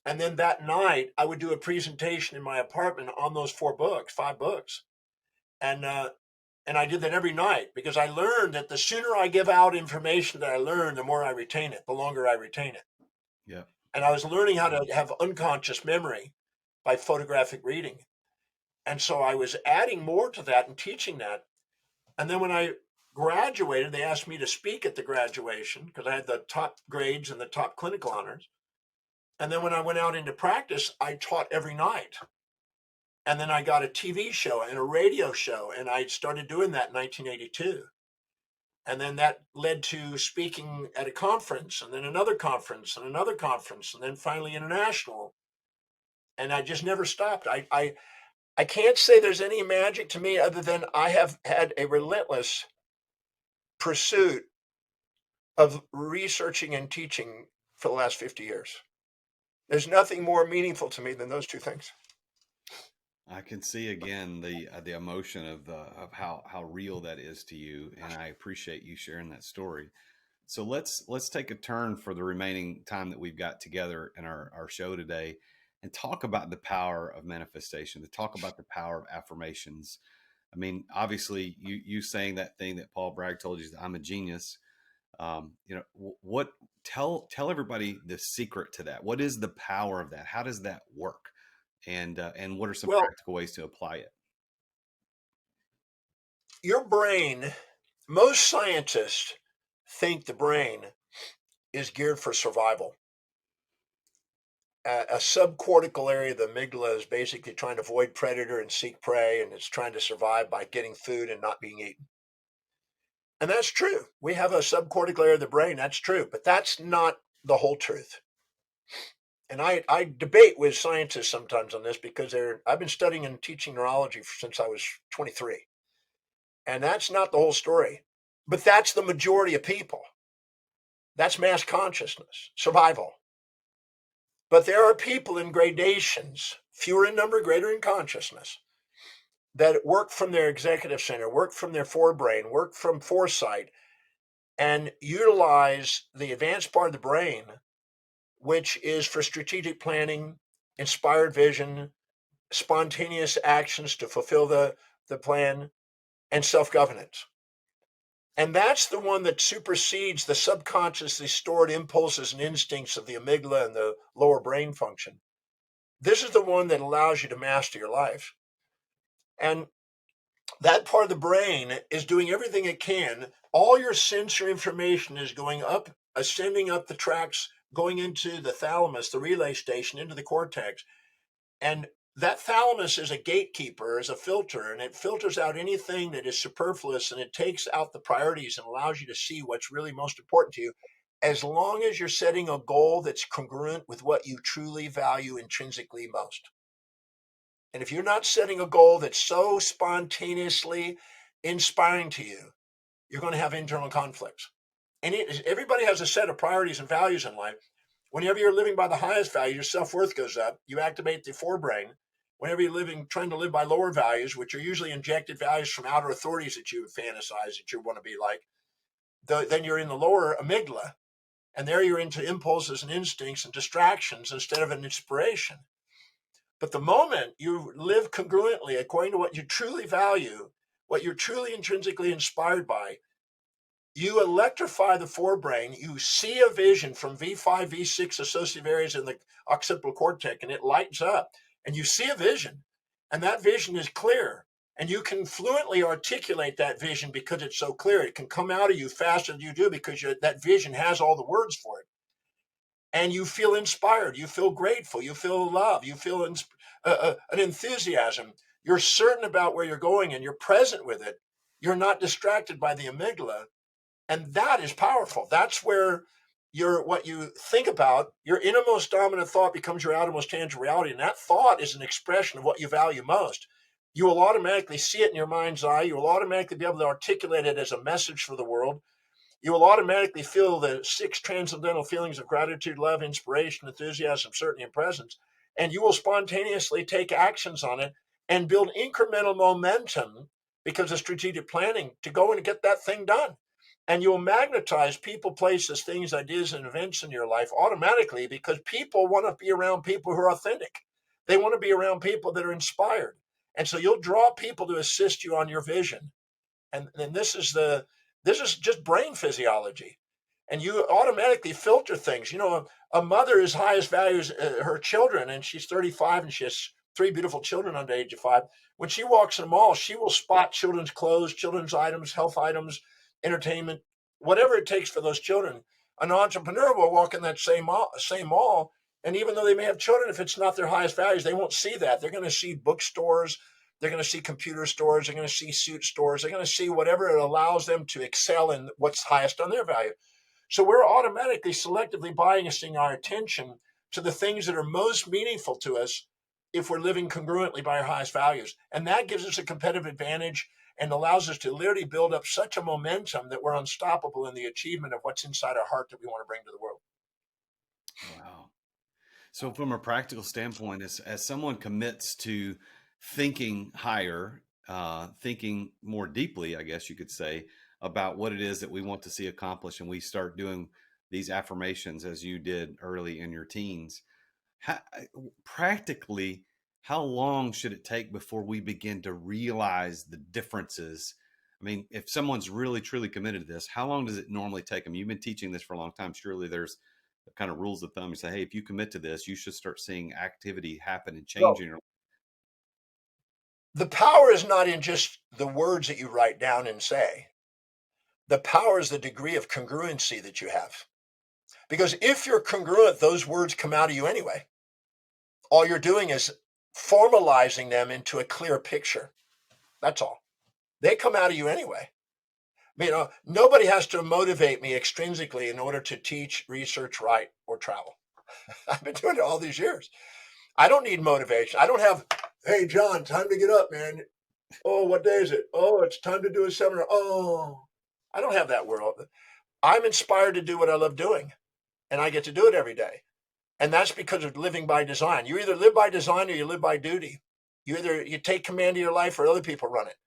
and then that night I would do a presentation in my apartment on those 5 books, and I did that every night because I learned that the sooner I give out information that I learn, the more I retain it, the longer I retain it. Yeah. And I was learning how to have unconscious memory by photographic reading. And so I was adding more to that and teaching that. And then when I graduated, they asked me to speak at the graduation because I had the top grades and the top clinical honors. And then when I went out into practice, I taught every night. And then I got a TV show and a radio show, and I started doing that in 1982. And then that led to speaking at a conference, and then another conference, and another conference, and then finally international. And I just never stopped. I can't say there's any magic to me other than I have had a relentless pursuit of researching and teaching for the last 50 years. There's nothing more meaningful to me than those two things. I can see again the emotion of how real that is to you, and I appreciate you sharing that story. So let's take a turn for the remaining time that we've got together in our show today, and talk about the power of manifestation. To talk about the power of affirmations. I mean, obviously, you saying that thing that Paul Bragg told you, that I'm a genius. What tell everybody the secret to that. What is the power of that? How does that work? And what are some practical ways to apply it? Your brain, most scientists think the brain is geared for survival. A subcortical area of the amygdala is basically trying to avoid predator and seek prey, and it's trying to survive by getting food and not being eaten. And that's true. We have a subcortical area of the brain, that's true, but that's not the whole truth. And I debate with scientists sometimes on this because I've been studying and teaching neurology since I was 23. And that's not the whole story. But that's the majority of people. That's mass consciousness, survival. But there are people in gradations, fewer in number, greater in consciousness, that work from their executive center, work from their forebrain, work from foresight, and utilize the advanced part of the brain, which is for strategic planning, inspired vision, spontaneous actions to fulfill the plan, and self-governance. And that's the one that supersedes the subconsciously stored impulses and instincts of the amygdala and the lower brain function. This is the one that allows you to master your life. And that part of the brain is doing everything it can. All your sensory information is going up, ascending up the tracks, going into the thalamus, the relay station, into the cortex. And that thalamus is a gatekeeper, is a filter, and it filters out anything that is superfluous, and it takes out the priorities and allows you to see what's really most important to you, as long as you're setting a goal that's congruent with what you truly value intrinsically most. And if you're not setting a goal that's so spontaneously inspiring to you, you're going to have internal conflicts. And everybody has a set of priorities and values in life. Whenever you're living by the highest value, your self-worth goes up. You activate the forebrain. Whenever you're trying to live by lower values, which are usually injected values from outer authorities that you fantasize that you want to be like, then you're in the lower amygdala. And there you're into impulses and instincts and distractions instead of an inspiration. But the moment you live congruently according to what you truly value, what you're truly intrinsically inspired by, you electrify the forebrain. You see a vision from V5, V6 associative areas in the occipital cortex, and it lights up, and you see a vision, and that vision is clear, and you can fluently articulate that vision because it's so clear. It can come out of you faster than you do because that vision has all the words for it. And you feel inspired, you feel grateful, you feel love, you feel an enthusiasm. You're certain about where you're going, and you're present with it. You're not distracted by the amygdala. And that is powerful. That's where what you think about, your innermost dominant thought becomes your outermost tangible reality. And that thought is an expression of what you value most. You will automatically see it in your mind's eye. You will automatically be able to articulate it as a message for the world. You will automatically feel the 6 transcendental feelings of gratitude, love, inspiration, enthusiasm, certainty, and presence. And you will spontaneously take actions on it and build incremental momentum because of strategic planning to go and get that thing done. And you'll magnetize people, places, things, ideas, and events in your life automatically because people want to be around people who are authentic. They want to be around people that are inspired. And so you'll draw people to assist you on your vision. And this is just brain physiology. And you automatically filter things. A mother is highest values her children, and she's 35 and she has 3 beautiful children under the age of 5. When she walks in a mall, she will spot children's clothes, children's items, health items, entertainment, whatever it takes for those children. An entrepreneur will walk in that same mall, and even though they may have children, if it's not their highest values, they won't see that. They're going to see bookstores, they're going to see computer stores, they're going to see suit stores, they're going to see whatever it allows them to excel in what's highest on their value. So we're automatically selectively biasing our attention to the things that are most meaningful to us if we're living congruently by our highest values. And that gives us a competitive advantage and allows us to literally build up such a momentum that we're unstoppable in the achievement of what's inside our heart that we want to bring to the world. Wow. So from a practical standpoint, as someone commits to thinking higher, thinking more deeply, I guess you could say, about what it is that we want to see accomplished, and we start doing these affirmations as you did early in your teens, practically, how long should it take before we begin to realize the differences? I mean, if someone's really, truly committed to this, how long does it normally take them? You've been teaching this for a long time. Surely there's kind of rules of thumb. You say, hey, if you commit to this, you should start seeing activity happen and change in your life. The power is not in just the words that you write down and say. The power is the degree of congruency that you have. Because if you're congruent, those words come out of you anyway. All you're doing is formalizing them into a clear picture. That's all. They come out of you anyway. Nobody has to motivate me extrinsically in order to teach, research, write, or travel. I've been doing it all these years. I don't need motivation. I don't have, hey, John, time to get up, man. Oh, what day is it? Oh, it's time to do a seminar. Oh, I don't have that world. I'm inspired to do what I love doing, and I get to do it every day. And that's because of living by design. You either live by design or you live by duty. You take command of your life or other people run it.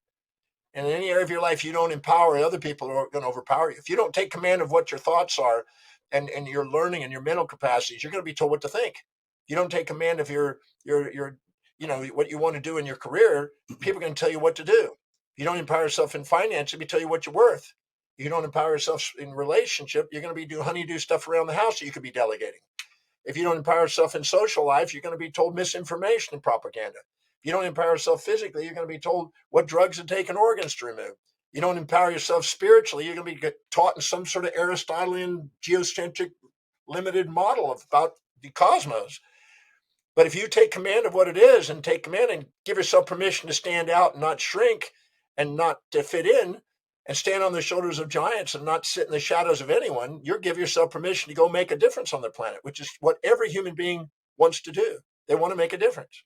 And in any area of your life you don't empower, other people are going to overpower you. If you don't take command of what your thoughts are and your learning and your mental capacities, you're going to be told what to think. If you don't take command of your what you want to do in your career, people are going to tell you what to do. If you don't empower yourself in finance, they tell you what you're worth. If you don't empower yourself in relationship, you're going to be doing honeydew stuff around the house that you could be delegating. If you don't empower yourself in social life, you're going to be told misinformation and propaganda. If you don't empower yourself physically, you're going to be told what drugs to take and organs to remove. You don't empower yourself spiritually, you're going to be taught in some sort of Aristotelian geocentric limited model about the cosmos. But if you take command of what it is and take command and give yourself permission to stand out and not shrink and not to fit in and stand on the shoulders of giants and not sit in the shadows of anyone, you're giving yourself permission to go make a difference on the planet, which is what every human being wants to do. They want to make a difference.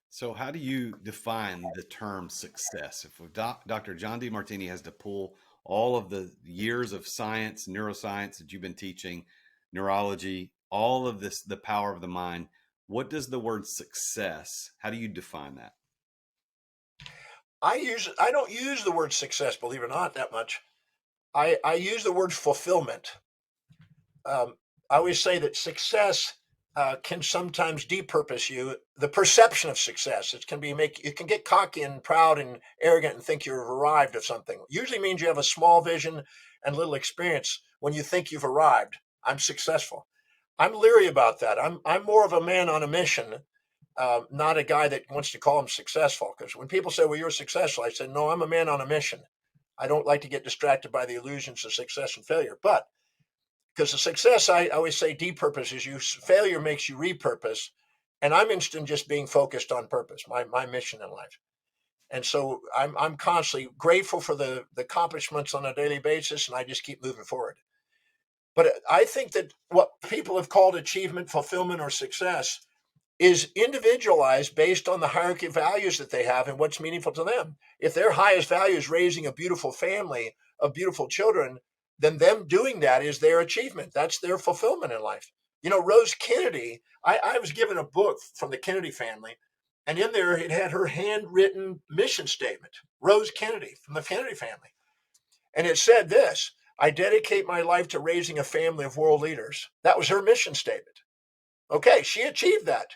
So how do you define the term success? If Dr. John Demartini has to pull all of the years of science, neuroscience that you've been teaching, neurology, all of this, the power of the mind, what does the word success, how do you define that? I don't use the word success, believe it or not, that much. I use the word fulfillment. I always say that success can sometimes depurpose you. The perception of success, you can get cocky and proud and arrogant and think you've arrived at something. Usually means you have a small vision and little experience when you think you've arrived. I'm successful. I'm leery about that. I'm more of a man on a mission, not a guy that wants to call him successful. Because when people say, "Well, you're successful," I said, "No, I'm a man on a mission." I don't like to get distracted by the illusions of success and failure. But because the success, I always say, depurposes you. Failure makes you repurpose. And I'm interested in just being focused on purpose, my mission in life. And so I'm constantly grateful for the accomplishments on a daily basis, and I just keep moving forward. But I think that what people have called achievement, fulfillment, or success is individualized based on the hierarchy of values that they have and what's meaningful to them. If their highest value is raising a beautiful family of beautiful children, then them doing that is their achievement. That's their fulfillment in life. Rose Kennedy, I was given a book from the Kennedy family, and in there it had her handwritten mission statement, Rose Kennedy from the Kennedy family. And it said this: I dedicate my life to raising a family of world leaders. That was her mission statement. Okay, she achieved that.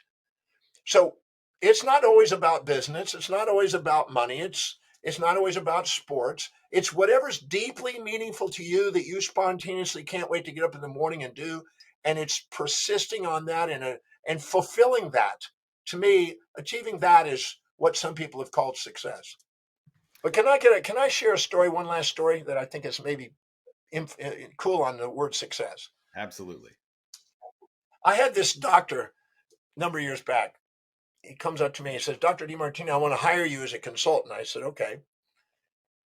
So it's not always about business. It's not always about money. It's not always about sports. It's whatever's deeply meaningful to you that you spontaneously can't wait to get up in the morning and do. And it's persisting on that and fulfilling that. To me, achieving that is what some people have called success. But can I share a story, one last story that I think is maybe cool on the word success? Absolutely. I had this doctor a number of years back. He comes up to me and says, "Dr. Demartini, I want to hire you as a consultant." I said, "Okay.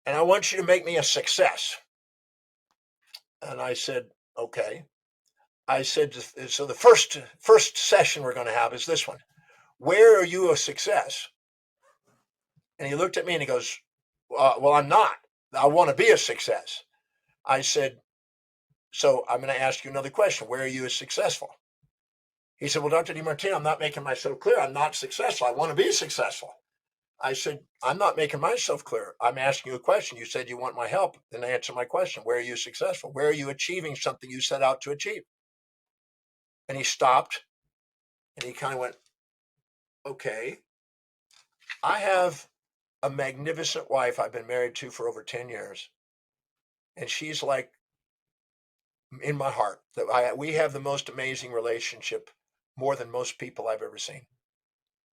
And I want you to make me a success." And I said, "Okay." I said, "So the first session we're going to have is this one. Where are you a success?" And he looked at me and he goes, "Well, I'm not. I want to be a success." I said, "So I'm going to ask you another question. Where are you successful?" He said, "Well, Dr. Demartini, I'm not making myself clear. I'm not successful. I want to be successful." I said, "I'm not making myself clear. I'm asking you a question. You said you want my help. Then answer my question. Where are you successful? Where are you achieving something you set out to achieve?" And he stopped and he kind of went, "Okay, I have a magnificent wife I've been married to for over 10 years. And she's like in my heart that we have the most amazing relationship, more than most people I've ever seen.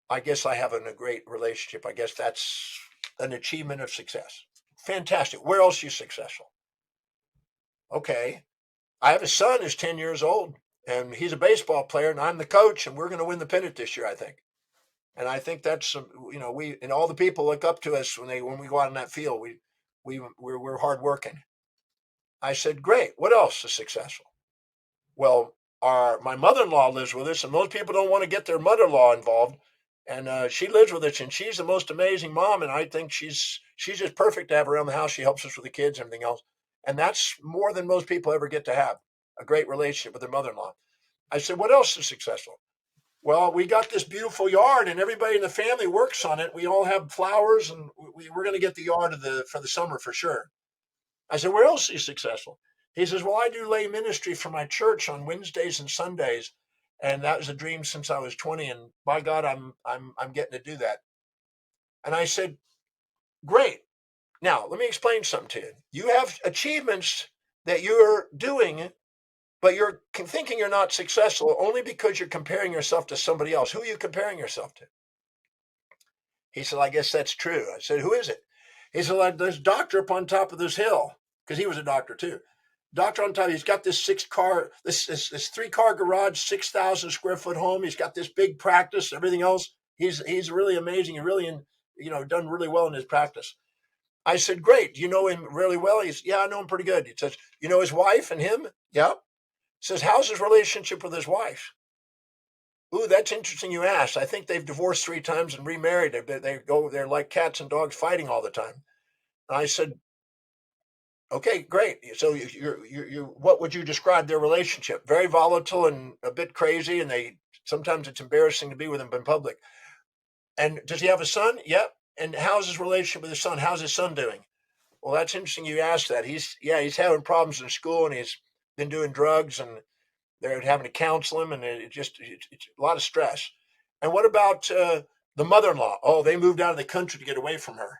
I guess I have a great relationship. I guess that's an achievement of success. Fantastic. Where else are you successful?" "Okay, I have a son who's 10 years old, and he's a baseball player, and I'm the coach, and we're going to win the pennant this year, I think." And I think that's, we and all the people look up to us when we go out in that field. We're hardworking. I said, "Great. What else is successful?" "Well, my mother-in-law lives with us, and most people don't want to get their mother-in-law involved. And she lives with us, and she's the most amazing mom. And I think she's just perfect to have around the house. She helps us with the kids and everything else. And that's more than most people ever get to have, a great relationship with their mother-in-law." I said, "What else is successful?" Well, we got this beautiful yard, and everybody in the family works on it. We all have flowers, and we're going to get the yard for the summer for sure. I said, where else are you successful? He says, well, I do lay ministry for my church on Wednesdays and Sundays, and that was a dream since I was 20. And by God, I'm getting to do that. And I said, great. Now let me explain something to you. You have achievements that you're doing, but you're thinking you're not successful only because you're comparing yourself to somebody else. Who are you comparing yourself to? He said, I guess that's true. I said, who is it? He said, like, there's a doctor up on top of this hill, because he was a doctor too. Doctor on top, he's got this this 3-car garage, 6,000 square foot home. He's got this big practice, everything else. He's really amazing. He really, done really well in his practice. I said, great. Do you know him really well? Yeah, I know him pretty good. He says, you know his wife and him? Yeah. He says, how's his relationship with his wife? Ooh, that's interesting you asked. I think they've divorced 3 times and remarried. They're like cats and dogs fighting all the time. And I said, okay, great. So what would you describe their relationship? Very volatile and a bit crazy, and sometimes it's embarrassing to be with them in public. And does he have a son? Yep. And how's his relationship with his son? How's his son doing? Well, that's interesting you asked that. He's having problems in school, and he's been doing drugs, and they're having to counsel him, and it's a lot of stress. And what about the mother-in-law? Oh, they moved out of the country to get away from her.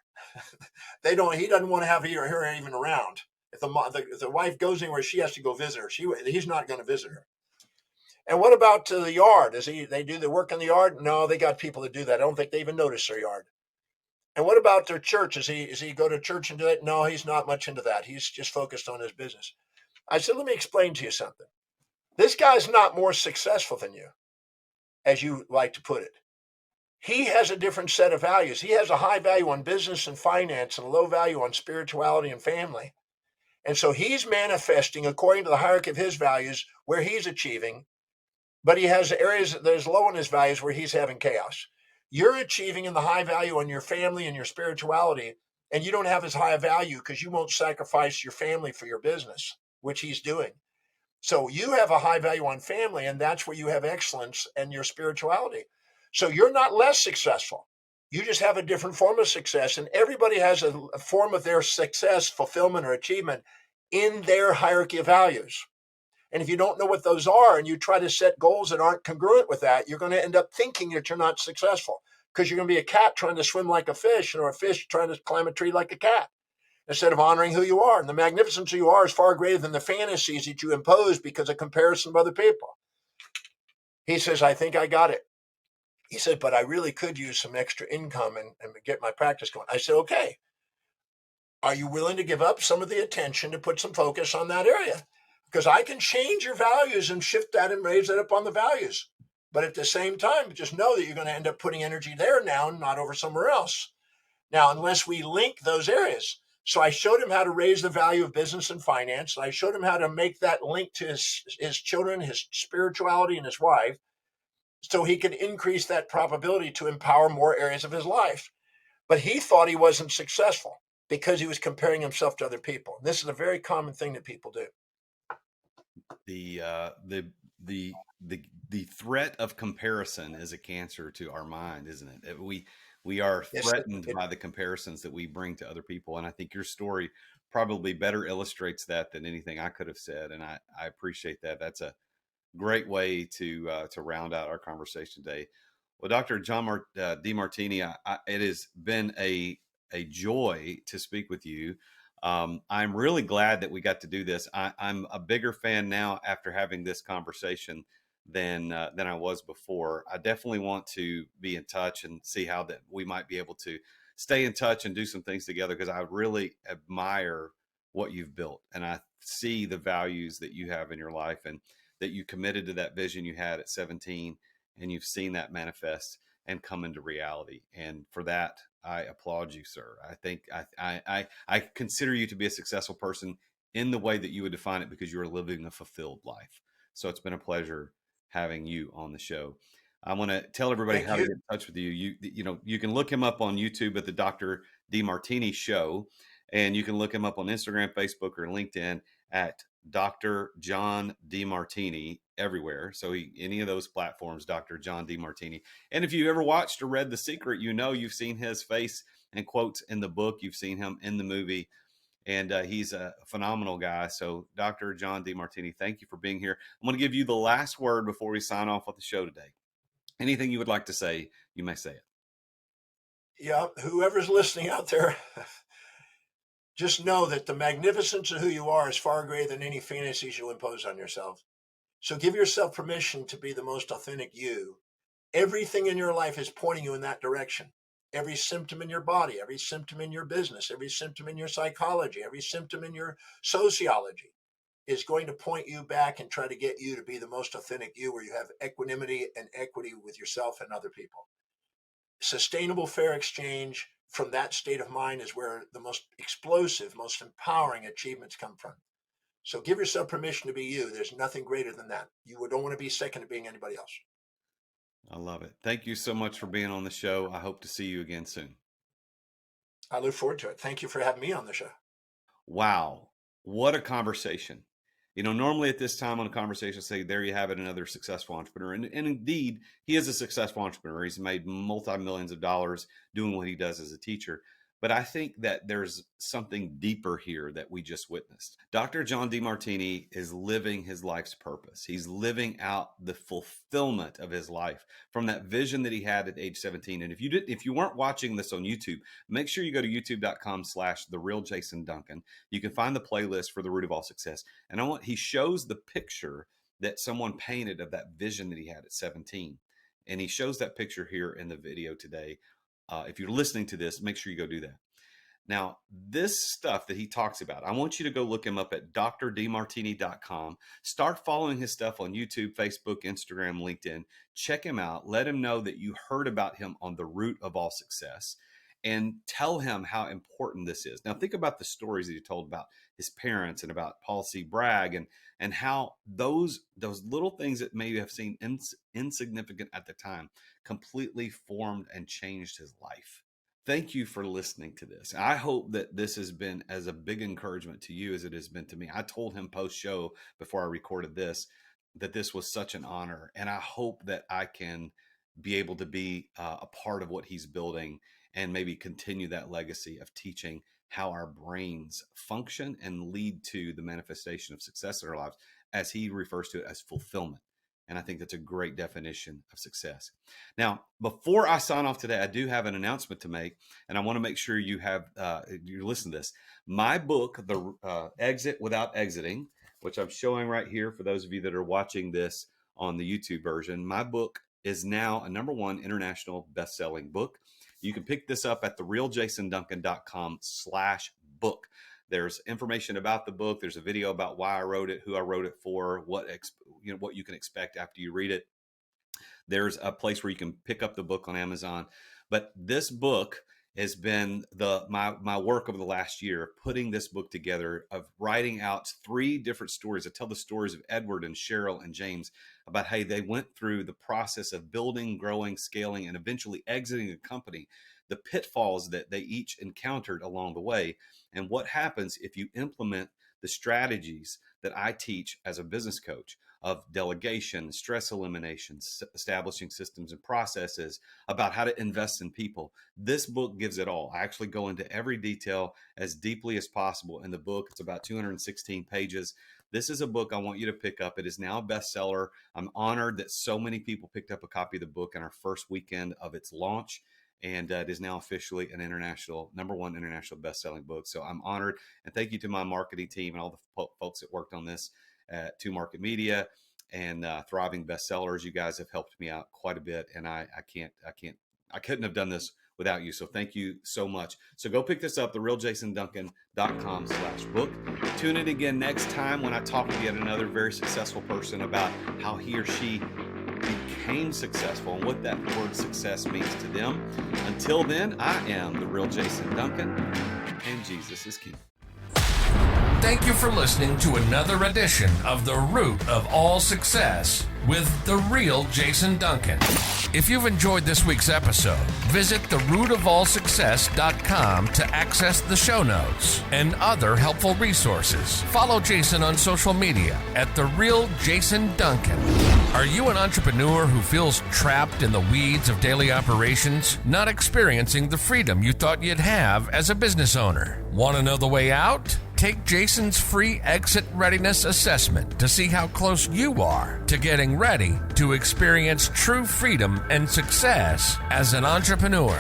He doesn't want to have her even around. If the wife goes anywhere, she has to go visit her. He's not going to visit her. And what about the yard? They do the work in the yard? No, they got people to do that. I don't think they even notice their yard. And what about their church? Is he go to church and do it? No, he's not much into that. He's just focused on his business. I said, let me explain to you something. This guy's not more successful than you, as you like to put it. He has a different set of values. He has a high value on business and finance and a low value on spirituality and family. And so he's manifesting according to the hierarchy of his values where he's achieving, but he has areas that there's low in his values where he's having chaos. You're achieving in the high value on your family and your spirituality, and you don't have as high a value because you won't sacrifice your family for your business, which he's doing. So you have a high value on family, and that's where you have excellence and your spirituality. So you're not less successful. You just have a different form of success, and everybody has a form of their success, fulfillment, or achievement in their hierarchy of values. And if you don't know what those are and you try to set goals that aren't congruent with that, you're going to end up thinking that you're not successful because you're going to be a cat trying to swim like a fish or a fish trying to climb a tree like a cat instead of honoring who you are. And the magnificence of who you are is far greater than the fantasies that you impose because of comparison with other people. He says, I think I got it. He said, but I really could use some extra income and get my practice going. I said, okay. Are you willing to give up some of the attention to put some focus on that area? Because I can change your values and shift that and raise that up on the values. But at the same time, just know that you're going to end up putting energy there now and not over somewhere else. Now, unless we link those areas. So I showed him how to raise the value of business and finance. I showed him how to make that link to his children, his spirituality, and his wife, so he could increase that probability to empower more areas of his life. But he thought he wasn't successful because he was comparing himself to other people. This is a very common thing that people do. The threat of comparison is a cancer to our mind, isn't it? We are threatened by the comparisons that we bring to other people. And I think your story probably better illustrates that than anything I could have said. And I appreciate that. That's a great way to round out our conversation today. Well, Dr. John Demartini, it has been a joy to speak with you. I'm really glad that we got to do this. I'm a bigger fan now after having this conversation than I was before. I definitely want to be in touch and see how that we might be able to stay in touch and do some things together, because I really admire what you've built, and I see the values that you have in your life, and that you committed to that vision you had at 17, and you've seen that manifest and come into reality. And for that, I applaud you, sir. I think I consider you to be a successful person in the way that you would define it, because you are living a fulfilled life. So it's been a pleasure having you on the show. I want to tell everybody how to get in touch with you. You can look him up on YouTube at the Dr. Demartini Show, and you can look him up on Instagram, Facebook, or LinkedIn at Dr. John Demartini everywhere. So any of those platforms, Dr. John Demartini. And if you ever watched or read The Secret, you've seen his face and quotes in the book. You've seen him in the movie. And he's a phenomenal guy. So Dr. John Demartini, thank you for being here. I'm going to give you the last word before we sign off with the show today. Anything you would like to say, you may say it. Yeah, whoever's listening out there, just know that the magnificence of who you are is far greater than any fantasies you impose on yourself. So give yourself permission to be the most authentic you. Everything in your life is pointing you in that direction. Every symptom in your body, every symptom in your business, every symptom in your psychology, every symptom in your sociology is going to point you back and try to get you to be the most authentic you, where you have equanimity and equity with yourself and other people. Sustainable fair exchange from that state of mind is where the most explosive, most empowering achievements come from. So give yourself permission to be you. There's nothing greater than that. You don't want to be second to being anybody else. I love it. Thank you so much for being on the show. I hope to see you again soon. I look forward to it. Thank you for having me on the show. Wow. What a conversation. Normally at this time on a conversation, say, there you have it, another successful entrepreneur. And indeed, he is a successful entrepreneur. He's made multi-millions of dollars doing what he does as a teacher. But I think that there's something deeper here that we just witnessed. Dr. John Demartini is living his life's purpose. He's living out the fulfillment of his life from that vision that he had at age 17. And if you weren't watching this on YouTube, make sure you go to youtube.com/TheRealJasonDuncan. You can find the playlist for The Root of All Success. And he shows the picture that someone painted of that vision that he had at 17. And he shows that picture here in the video today. If you're listening to this, make sure you go do that. Now, this stuff that he talks about, I want you to go look him up at drdemartini.com. Start following his stuff on YouTube, Facebook, Instagram, LinkedIn. Check him out. Let him know that you heard about him on The Root of All Success, and tell him how important this is. Now, think about the stories that he told about his parents and about Paul C. Bragg, and how those little things that maybe have seemed insignificant at the time completely formed and changed his life. Thank you for listening to this. I hope that this has been as a big encouragement to you as it has been to me. I told him post-show before I recorded this that this was such an honor, and I hope that I can be able to be a part of what he's building and maybe continue that legacy of teaching how our brains function and lead to the manifestation of success in our lives, as he refers to it as fulfillment. And I think that's a great definition of success. Now, before I sign off today, I do have an announcement to make, and I want to make sure you listen to this. My book, The Exit Without Exiting, which I'm showing right here for those of you that are watching this on the YouTube version, my book is now a #1 international best-selling book. You can pick this up at therealjasonduncan.com/book. There's information about the book. There's a video about why I wrote it, who I wrote it for, what you can expect after you read it. There's a place where you can pick up the book on Amazon. But this book has been my work over the last year, putting this book together, of writing out 3 different stories. I tell the stories of Edward and Cheryl and James about how they went through the process of building, growing, scaling, and eventually exiting a company, the pitfalls that they each encountered along the way, and what happens if you implement the strategies that I teach as a business coach of delegation, stress elimination, establishing systems and processes, about how to invest in people. This book gives it all. I actually go into every detail as deeply as possible in the book. It's about 216 pages. This is a book I want you to pick up. It is now a bestseller. I'm honored that so many people picked up a copy of the book in our first weekend of its launch. And it is now officially an #1 international best-selling book. So I'm honored. And thank you to my marketing team and all the folks that worked on this at 2 Market Media and Thriving Bestsellers. You guys have helped me out quite a bit. And I couldn't have done this without you. So thank you so much. So go pick this up, therealjasonduncan.com/book. Tune in again next time when I talk with yet another very successful person about how he or she became successful and what that word success means to them. Until then, I am the real Jason Duncan, and Jesus is King. Thank you for listening to another edition of The Root of All Success with the real Jason Duncan. If you've enjoyed this week's episode, visit therootofallsuccess.com to access the show notes and other helpful resources. Follow Jason on social media at The Real Jason Duncan. Are you an entrepreneur who feels trapped in the weeds of daily operations, not experiencing the freedom you thought you'd have as a business owner? Want to know the way out? Take Jason's free exit readiness assessment to see how close you are to getting ready to experience true freedom and success as an entrepreneur.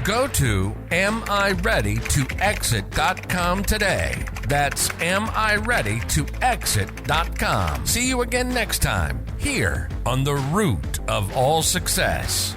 Go to amireadytoexit.com today. That's amireadytoexit.com. See you again next time here on The Root of All Success.